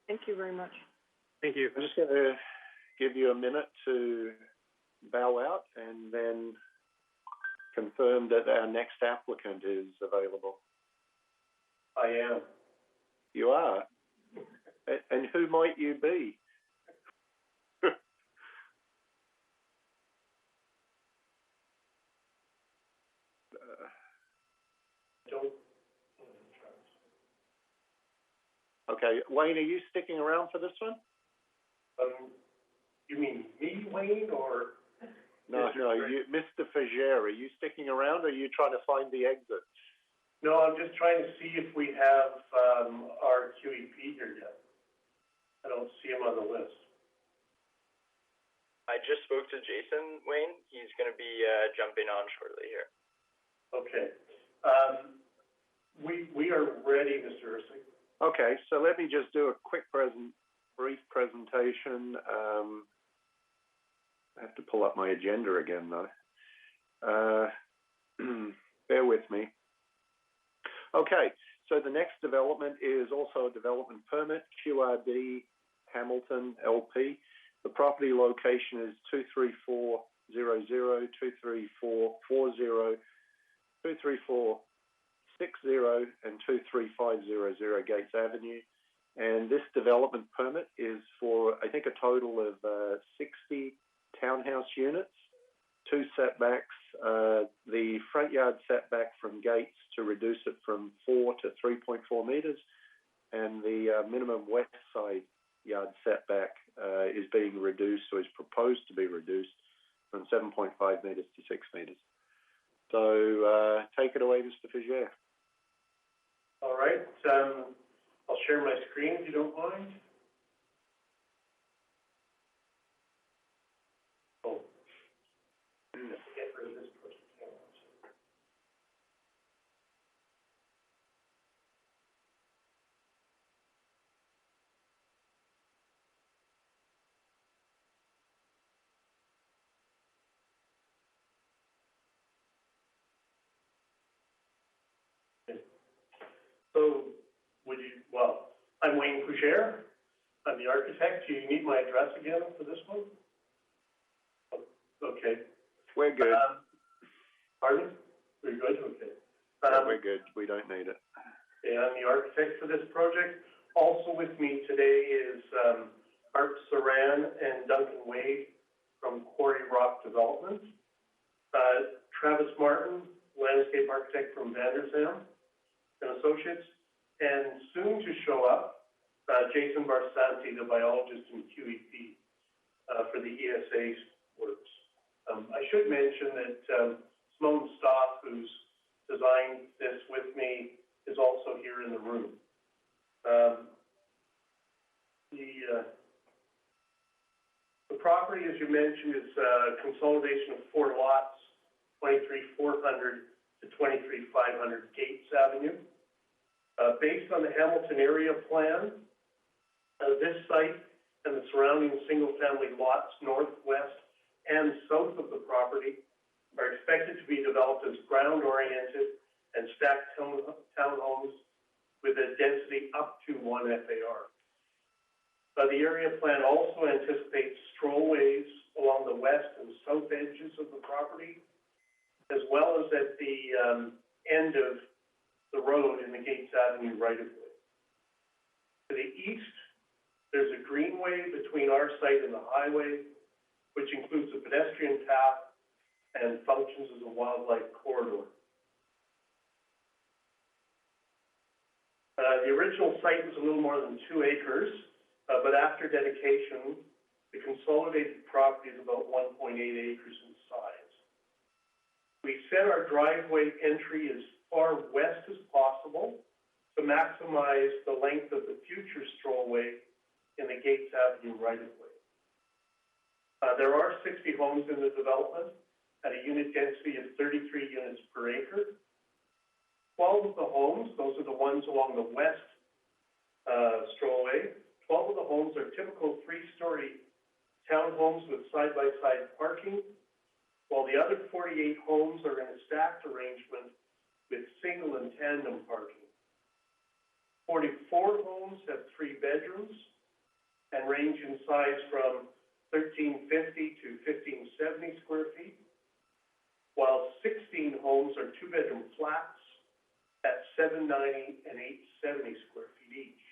Thank you very much. Thank you. I'm just going to give you a minute to bow out and then confirm that our next applicant is available. I am. You are? And who might you be? Okay, Wayne, are you sticking around for this one? You mean me, Wayne, or? No, Mr. Fager, are you sticking around, or are you trying to find the exit? No, I'm just trying to see if we have our QEP here yet. I don't see him on the list. I just spoke to Jason, Wayne. He's going to be jumping on shortly here. Okay. We are ready, Mr. Ursig. Okay, so let me just do a quick brief presentation. I have to pull up my agenda again, though. Bear with me. Okay, so the next development is also a development permit, QRD Hamilton LP. The property location is 23400, 23440, 23460, and 23500 Gates Avenue. And this development permit is for, I think, a total of 60 townhouse units, 2 setbacks, the front yard setback from gates to reduce it from 4 to 3.4 metres, and the minimum west side yard setback is being reduced, or is proposed to be reduced, from 7.5 metres to 6 metres. So take it away, Mr. Fager. All right. I'll share my screen if you don't mind. Oh. Let's get rid of this person. So, I'm Wayne Coucher. I'm the architect. Do you need my address again for this one? Okay. We're good. Pardon? We're good? Okay. We're good. We don't need it. Okay, I'm the architect for this project. Also with me today is Art Saran and Duncan Wade from Quarry Rock Development. Travis Martin, landscape architect from Vandersam and Associates. And soon to show up, Jason Barsanti, the biologist in QEP for the ESA works. I should mention that Simone Stoff, who's designed this with me, is also here in the room. The property, as you mentioned, is a consolidation of 4 lots, 23,400 to 23,500 Gates Avenue. Based on the Hamilton area plan, this site and the surrounding single-family lots northwest and south of the property are expected to be developed as ground-oriented and stacked townhomes with a density up to 1 FAR. The area plan also anticipates strollways along the west and south edges of the property, as well as at the end of the road in the Gates Avenue right-of-way. To the east, there's a greenway between our site and the highway, which includes a pedestrian path and functions as a wildlife corridor. The original site was a little more than 2 acres, but after dedication, the consolidated property is about 1.8 acres in size. We set our driveway entry as far west as possible to maximize the length of the future strollway in the Gates Avenue right-of-way. There are 60 homes in the development at a unit density of 33 units per acre. 12 of the homes, those are the ones along the west strollway, 12 of the homes are typical 3-story townhomes with side-by-side parking, while the other 48 homes are in a stacked arrangement with single and tandem parking. 44 homes have 3 bedrooms and range in size from 1,350 to 1,570 square feet, while 16 homes are 2-bedroom flats at 790 and 870 square feet each.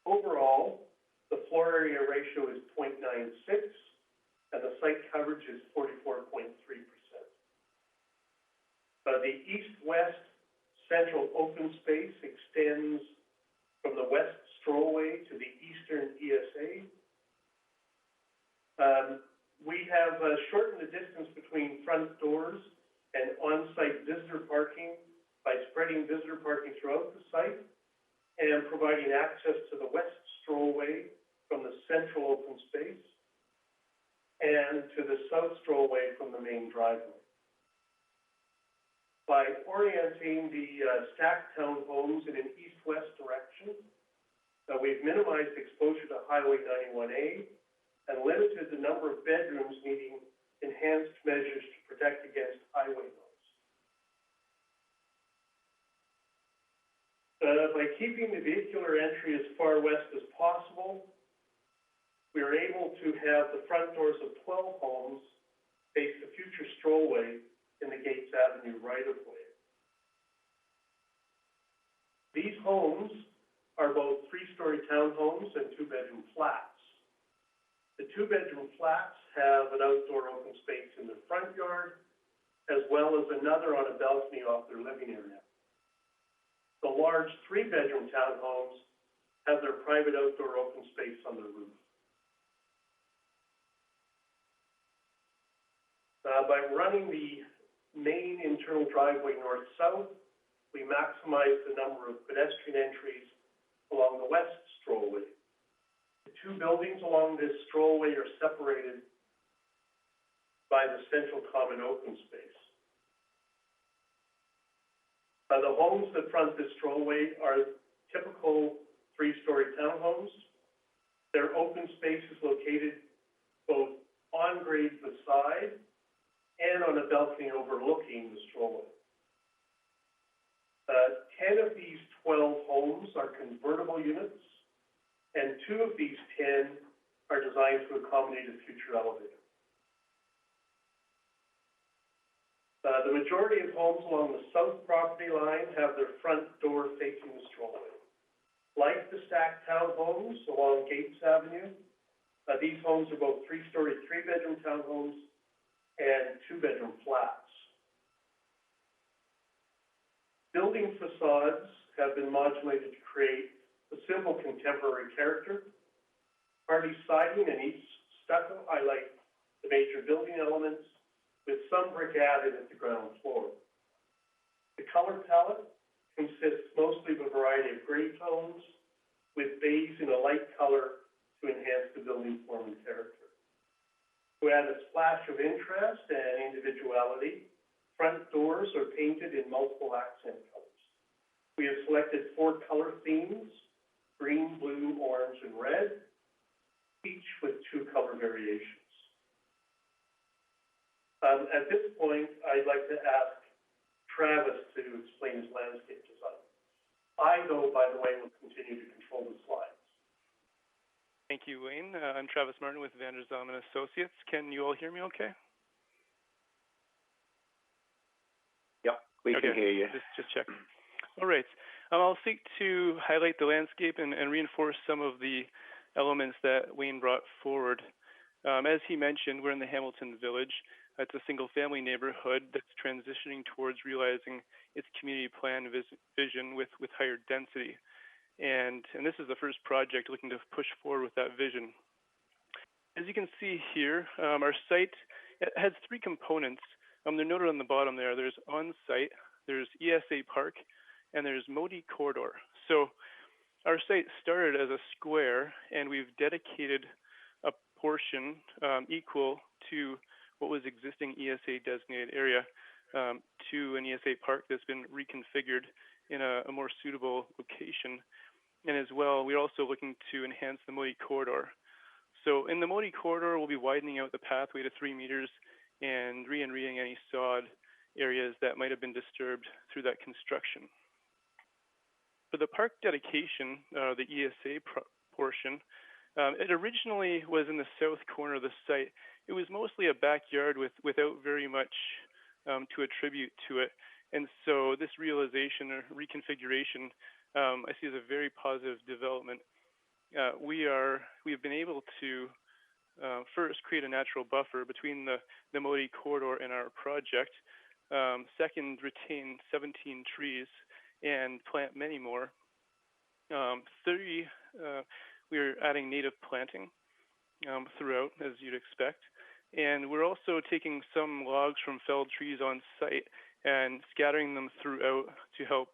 Overall, the floor area ratio is 0.96 and the site coverage is 44.3%. The east-west central open space extends from the west strollway to the eastern ESA. We have shortened the distance between front doors and on-site visitor parking by spreading visitor parking throughout the site and providing access to the west strollway from the central open space and to the south strollway from the main driveway. By orienting the stacked townhomes in an east-west direction, we've minimized exposure to Highway 91A and limited the number of bedrooms needing enhanced measures to protect against highway noise. By keeping the vehicular entry as far west as possible, we are able to have the front doors of 12 homes face the future strollway in the Gates Avenue right-of-way. These homes are both 3-story townhomes and 2-bedroom flats. The 2-bedroom flats have an outdoor open space in their front yard, as well as another on a balcony off their living area. The large 3-bedroom townhomes have their private outdoor open space on the roof. By running the main internal driveway north-south, we maximize the number of pedestrian entries along the west strollway. The 2 buildings along this strollway are separated by the central common open space. The homes that front this strollway are typical 3-story townhomes. Their open space is located both on grade beside and on a balcony overlooking the strollway. 10 of these 12 homes are convertible units, and 2 of these 10 are designed to accommodate a future elevator. The majority of homes along the south property line have their front door facing the strollway. Like the stacked townhomes along Gates Avenue, these homes are both 3-story, 3-bedroom townhomes and 2-bedroom flats. Building facades have been modulated to create a simple contemporary character. Hardy siding and east stucco highlight the major building elements, with some brick added at the ground floor. The color palette consists mostly of a variety of gray tones, with beige in a light color to enhance the building form and character. To add a splash of interest and individuality, front doors are painted in multiple accent colors. We have selected 4 color themes: green, blue, orange, and red, each with 2 color variations. At this point, I'd like to ask Travis to explain his landscape design. I, though, by the way, will continue to control the slides. Thank you, Wayne. I'm Travis Martin with Van der Zalm and Associates. Can you all hear me okay? Yep, we can hear you. Just check. All right. I'll seek to highlight the landscape and reinforce some of the elements that Wayne brought forward. As he mentioned, we're in the Hamilton Village. It's a single-family neighborhood that's transitioning towards realizing its community plan vision with higher density. And this is the first project looking to push forward with that vision. As you can see here, our site has 3 components. They're noted on the bottom there. There's on-site, there's ESA Park, and there's Modi Corridor. So our site started as a square, and we've dedicated a portion equal to what was existing ESA designated area to an ESA park that's been reconfigured in a more suitable location. And as well, we're also looking to enhance the Modi Corridor. So in the Modi Corridor, we'll be widening out the pathway to 3 meters and re-enreating any sod areas that might have been disturbed through that construction. For the park dedication, the ESA portion, it originally was in the south corner of the site. It was mostly a backyard without very much to attribute to it. And so this realization or reconfiguration I see as a very positive development. We've been able to first create a natural buffer between the Modi Corridor and our project. Second, retain 17 trees and plant many more. 3, we're adding native planting throughout, as you'd expect. And we're also taking some logs from felled trees on site and scattering them throughout to help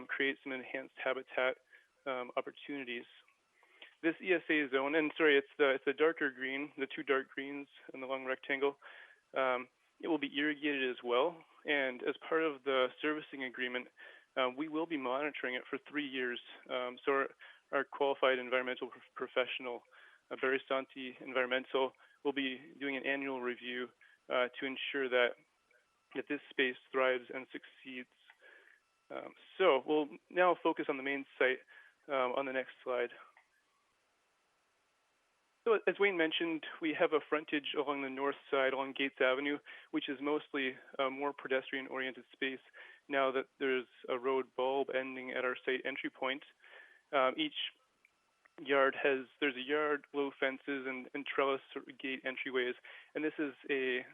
create some enhanced habitat opportunities. This ESA zone, and sorry, it's the darker green, the 2 dark greens in the long rectangle. It will be irrigated as well. And as part of the servicing agreement, we will be monitoring it for 3 years. So our qualified environmental professional, Barry Santi Environmental, will be doing an annual review to ensure that this space thrives and succeeds. So we'll now focus on the main site on the next slide. So as Wayne mentioned, we have a frontage along the north side along Gates Avenue, which is mostly a more pedestrian-oriented space now that there's a road bulb ending at our site entry point. Each yard there's a yard, low fences, and trellis gate entryways. And this is a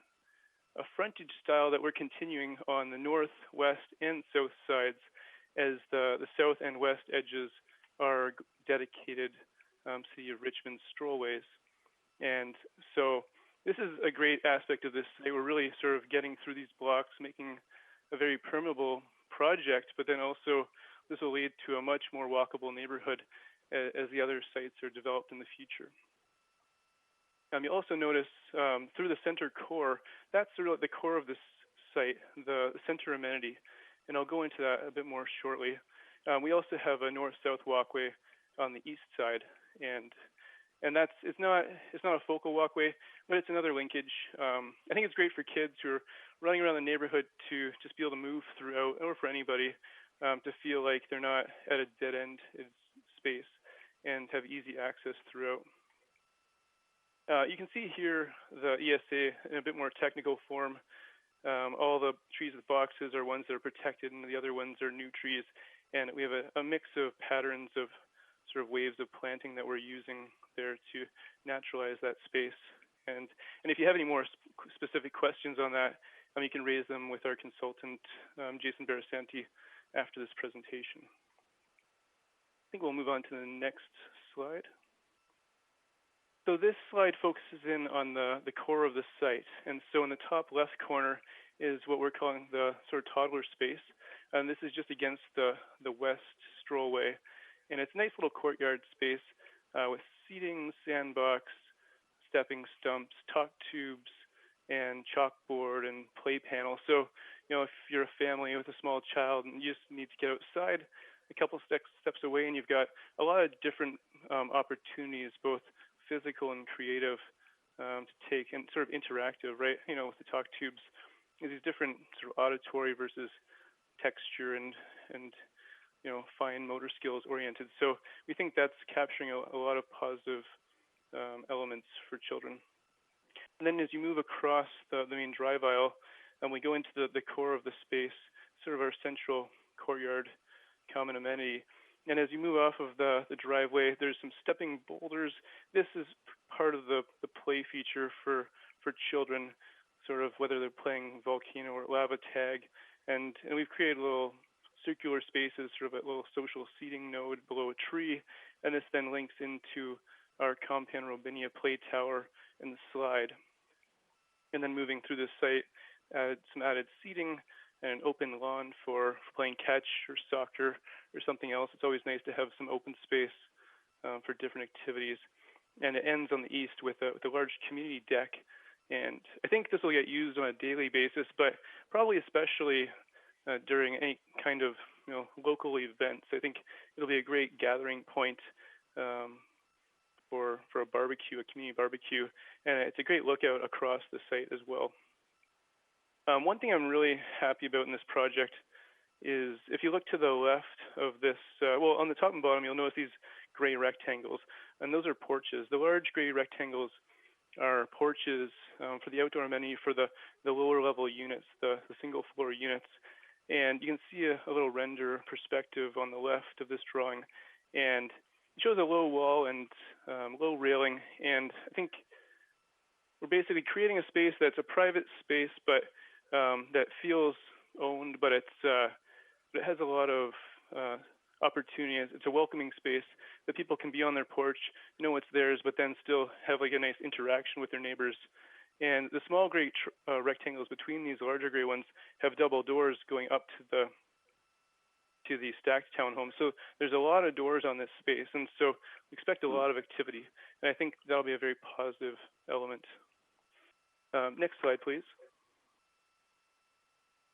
frontage style that we're continuing on the north, west, and south sides, as the south and west edges are dedicated City of Richmond strollways. And so this is a great aspect of this site. We're really sort of getting through these blocks, making a very permeable project, but then also this will lead to a much more walkable neighborhood as the other sites are developed in the future. You'll also notice through the center core, that's sort of the core of this site, the center amenity, and I'll go into that a bit more shortly. We also have a north-south walkway on the east side, and it's not a focal walkway, but it's another linkage. I think it's great for kids who are running around the neighborhood to just be able to move throughout, or for anybody to feel like they're not at a dead end space and have easy access throughout. You can see here the ESA in a bit more technical form. All the trees with boxes are ones that are protected, and the other ones are new trees. And we have a mix of patterns of sort of waves of planting that we're using there to naturalize that space. And if you have any more specific questions on that, you can raise them with our consultant, Jason Barasanti, after this presentation. I think we'll move on to the next slide. So this slide focuses in on the core of the site. And so in the top left corner is what we're calling the sort of toddler space. And this is just against the west strollway. And it's a nice little courtyard space with seating, sandbox, stepping stumps, talk tubes, and chalkboard and play panel. So, if you're a family with a small child and you just need to get outside a couple steps away, and you've got a lot of different opportunities, both physical and creative, to take, and sort of interactive, right? With the talk tubes, these different sort of auditory versus texture and fine motor skills oriented. So we think that's capturing a lot of positive elements for children. And then as you move across the main drive aisle, and we go into the core of the space, sort of our central courtyard common amenity. And as you move off of the driveway, there's some stepping boulders. This is part of the play feature for children, sort of whether they're playing volcano or lava tag. And we've created little circular spaces, sort of a little social seating node below a tree. And this then links into our Compan Robinia play tower and the slide. And then moving through the site, some added seating and an open lawn for playing catch or soccer or something else. It's always nice to have some open space for different activities. And it ends on the east with a large community deck. And I think this will get used on a daily basis, but probably especially during any kind of local events. I think it'll be a great gathering point for a barbecue, a community barbecue, and it's a great lookout across the site as well. One thing I'm really happy about in this project is if you look to the left of this, on the top and bottom, you'll notice these gray rectangles, and those are porches. The large gray rectangles are porches for the outdoor amenity for the lower level units, the single floor units. And you can see a little render perspective on the left of this drawing, and it shows a low wall and low railing. And I think we're basically creating a space that's a private space, but that feels owned, but it has a lot of opportunities. It's a welcoming space that people can be on their porch, know it's theirs, but then still have like a nice interaction with their neighbors. And the small gray rectangles between these larger gray ones have double doors going up to the stacked townhome. So there's a lot of doors on this space, and so we expect a lot of activity. And I think that'll be a very positive element. Next slide, please.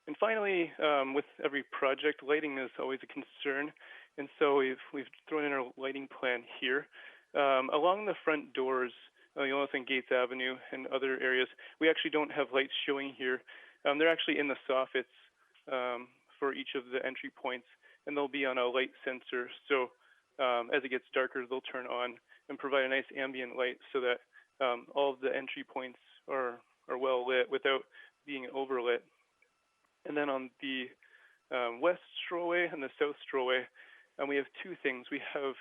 And finally, with every project, lighting is always a concern, and so we've thrown in our lighting plan here. Along the front doors, you'll notice on Gates Avenue and other areas, we actually don't have lights showing here. They're actually in the soffits for each of the entry points, and they'll be on a light sensor. So as it gets darker, they'll turn on and provide a nice ambient light so that all of the entry points are well lit without being overlit. And then on the west strollway and the south strollway, we have two things. We have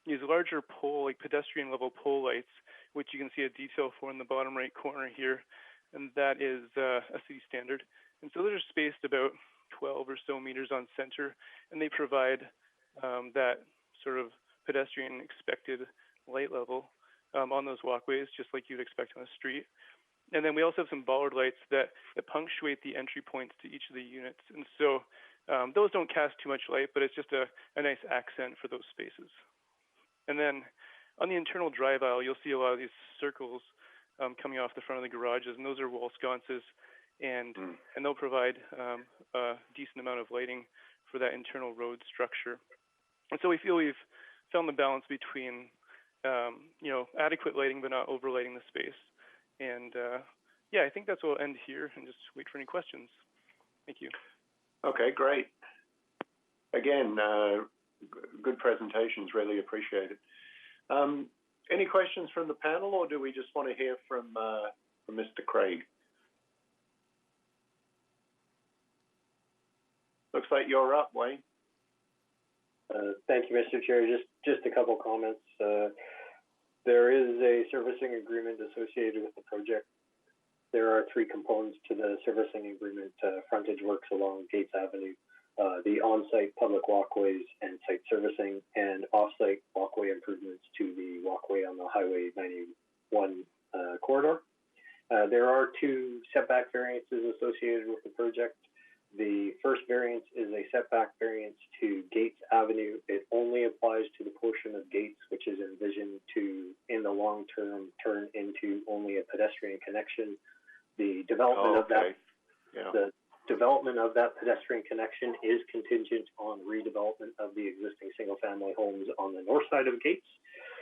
these larger pole, like pedestrian level pole lights, which you can see a detail for in the bottom right corner here, and that is a city standard. And so they're spaced about 12 or so meters on center, and they provide that sort of pedestrian expected light level on those walkways, just like you'd expect on a street. And then we also have some bollard lights that punctuate the entry points to each of the units. And so those don't cast too much light, but it's just a nice accent for those spaces. And then on the internal drive aisle, you'll see a lot of these circles coming off the front of the garages, and those are wall sconces, and they'll provide a decent amount of lighting for that internal road structure. And so we feel we've found the balance between adequate lighting but not overlighting the space. And I think that's what we'll end here and just wait for any questions. Thank you. Okay, great. Again, good presentations, really appreciate it. Any questions from the panel, or do we just want to hear from Mr. Craig? Looks like you're up, Wayne. Thank you, Mr. Chair. Just a couple comments. There is a servicing agreement associated with the project. There are three components to the servicing agreement: frontage works along Gates Avenue, the on-site public walkways and site servicing, and off-site walkway improvements to the walkway on the Highway one corridor. There are two setback variances associated with the project. The first variance is a setback variance to Gates Avenue. It only applies to the portion of Gates which is envisioned to, in the long term, turn into only a pedestrian connection. The development of that, the development of that pedestrian connection is contingent on redevelopment of the existing single-family homes on the north side of Gates.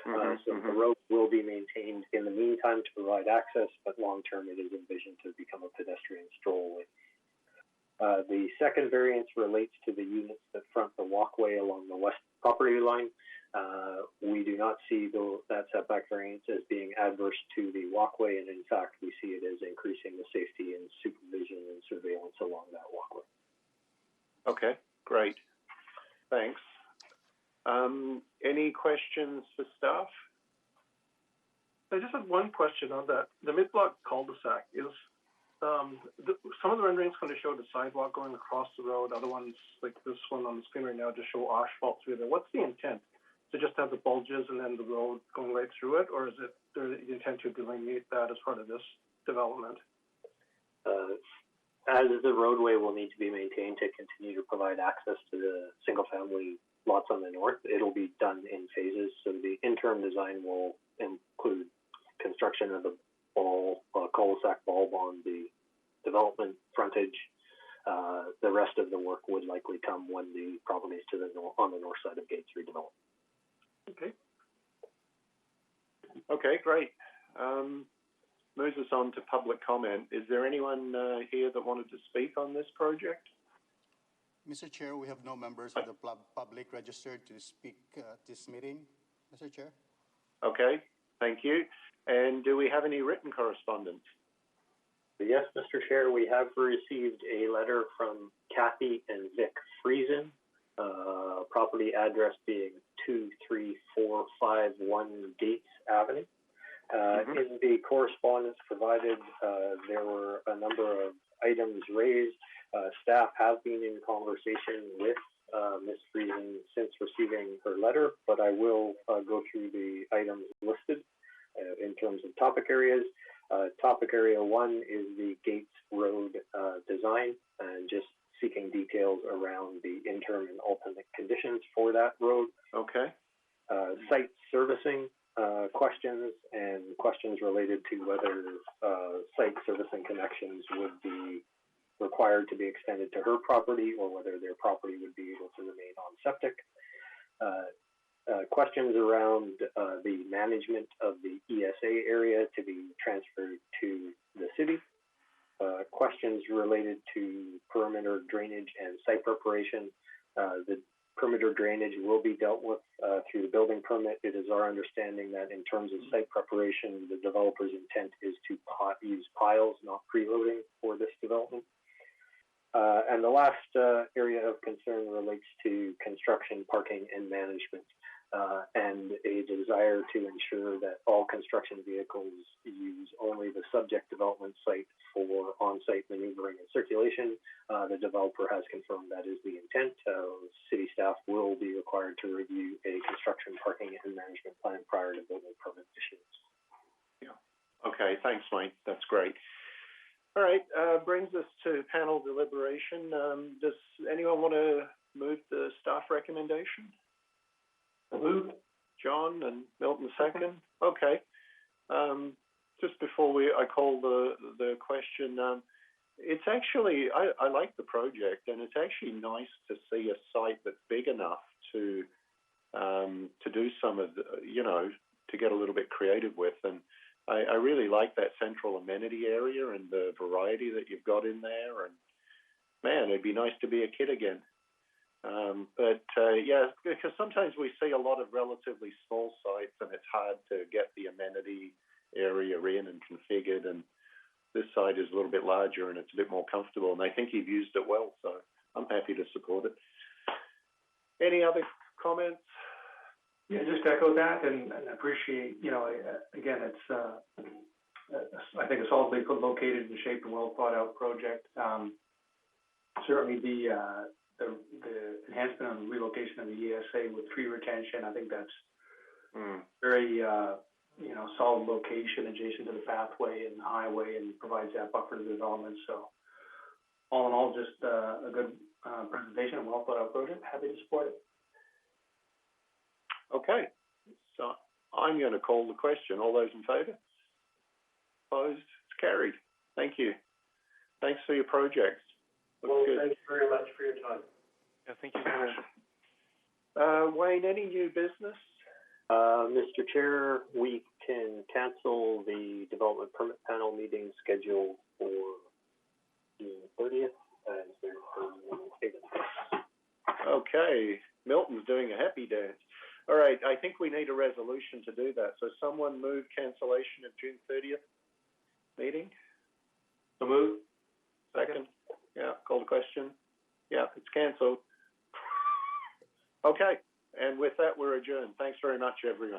So the road will be maintained in the meantime to provide access, but long-term it is envisioned to become a pedestrian strollway. The second variance relates to the units that front the walkway along the west property line. We do not see that setback variance as being adverse to the walkway, and in fact, we see it as increasing the safety and supervision and surveillance along that walkway. Okay, great. Thanks. Any questions for staff? I just had one question on that. The mid-block cul-de-sac is, some of the renderings going to show the sidewalk going across the road. Other ones, like this one on the screen right now, just show asphalt through there. What's the intent? To just have the bulges and then the road going right through it, or is it the intent to delineate that as part of this development? As the roadway will need to be maintained to continue to provide access to the single-family lots on the north, it'll be done in phases. So the interim design will include construction of the cul-de-sac bulb on the development frontage. The rest of the work would likely come when the properties to the on the north side of Gates redevelop. Okay. Okay, great. Moves us on to public comment. Is there anyone here that wanted to speak on this project? Mr. Chair, we have no members of the public registered to speak at this meeting, Mr. Chair. Okay, thank you. And do we have any written correspondence? Yes, Mr. Chair, we have received a letter from Kathy and Vic Friesen, property address being 23451 Gates Avenue. In the correspondence provided, there were a number of items raised. Staff have been in conversation with Ms. Friesen since receiving her letter, but I will go through the items listed in terms of topic areas. Topic area 1 is the Gates Road design, and just seeking details around the interim and ultimate conditions for that road. Okay. Site servicing questions and questions related to whether site servicing connections would be required to be extended to her property or whether their property would be able to remain on septic. Questions around the management of the ESA area to be transferred to the city. Questions related to perimeter drainage and site preparation. The perimeter drainage will be dealt with through the building permit. It is our understanding that in terms of site preparation, the developer's intent is to use piles, not preloading for this development. And the last area of concern relates to construction, parking, and management, and a desire to ensure that all construction vehicles use only the subject development site for on-site maneuvering and circulation. The developer has confirmed that is the intent. City staff will be required to review a construction, parking, and management plan prior to building permit issuance. Yeah. Okay, thanks, Mike. That's great. All right, brings us to panel deliberation. Does anyone want to move the staff recommendation? Moved. John and Milton second. Okay. Just before I call the question, it's actually, I like the project, and it's actually nice to see a site that's big enough to do some of the, to get a little bit creative with. And I really like that central amenity area and the variety that you've got in there. And man, it'd be nice to be a kid again. Yeah, because sometimes we see a lot of relatively small sites and it's hard to get the amenity area in and configured. And this site is a little bit larger and it's a bit more comfortable. And I think you've used it well, so I'm happy to support it. Any other comments? Yeah, just echo that and appreciate, again, it's, I think a solidly located and shaped and well thought out project. Certainly the enhancement and relocation of the ESA with tree retention, I think that's very solid location adjacent to the pathway and the highway and provides that buffer to the development. So all in all, just a good presentation and well thought out project. Happy to support it. Okay, so I'm going to call the question. All those in favour? Opposed? It's carried. Thank you. Thanks for your projects. Well, thank you very much for your time. Yeah, thank you very much. Wayne, any new business? Mr. Chair, we can cancel the development permit panel meeting scheduled for June 30th as there's no statement. Okay, Milton's doing a happy dance. All right, I think we need a resolution to do that. So someone move cancellation of June 30th meeting? So move. Second? Yeah, call the question. Yeah, it's cancelled. Okay, and with that, we're adjourned. Thanks very much, everyone.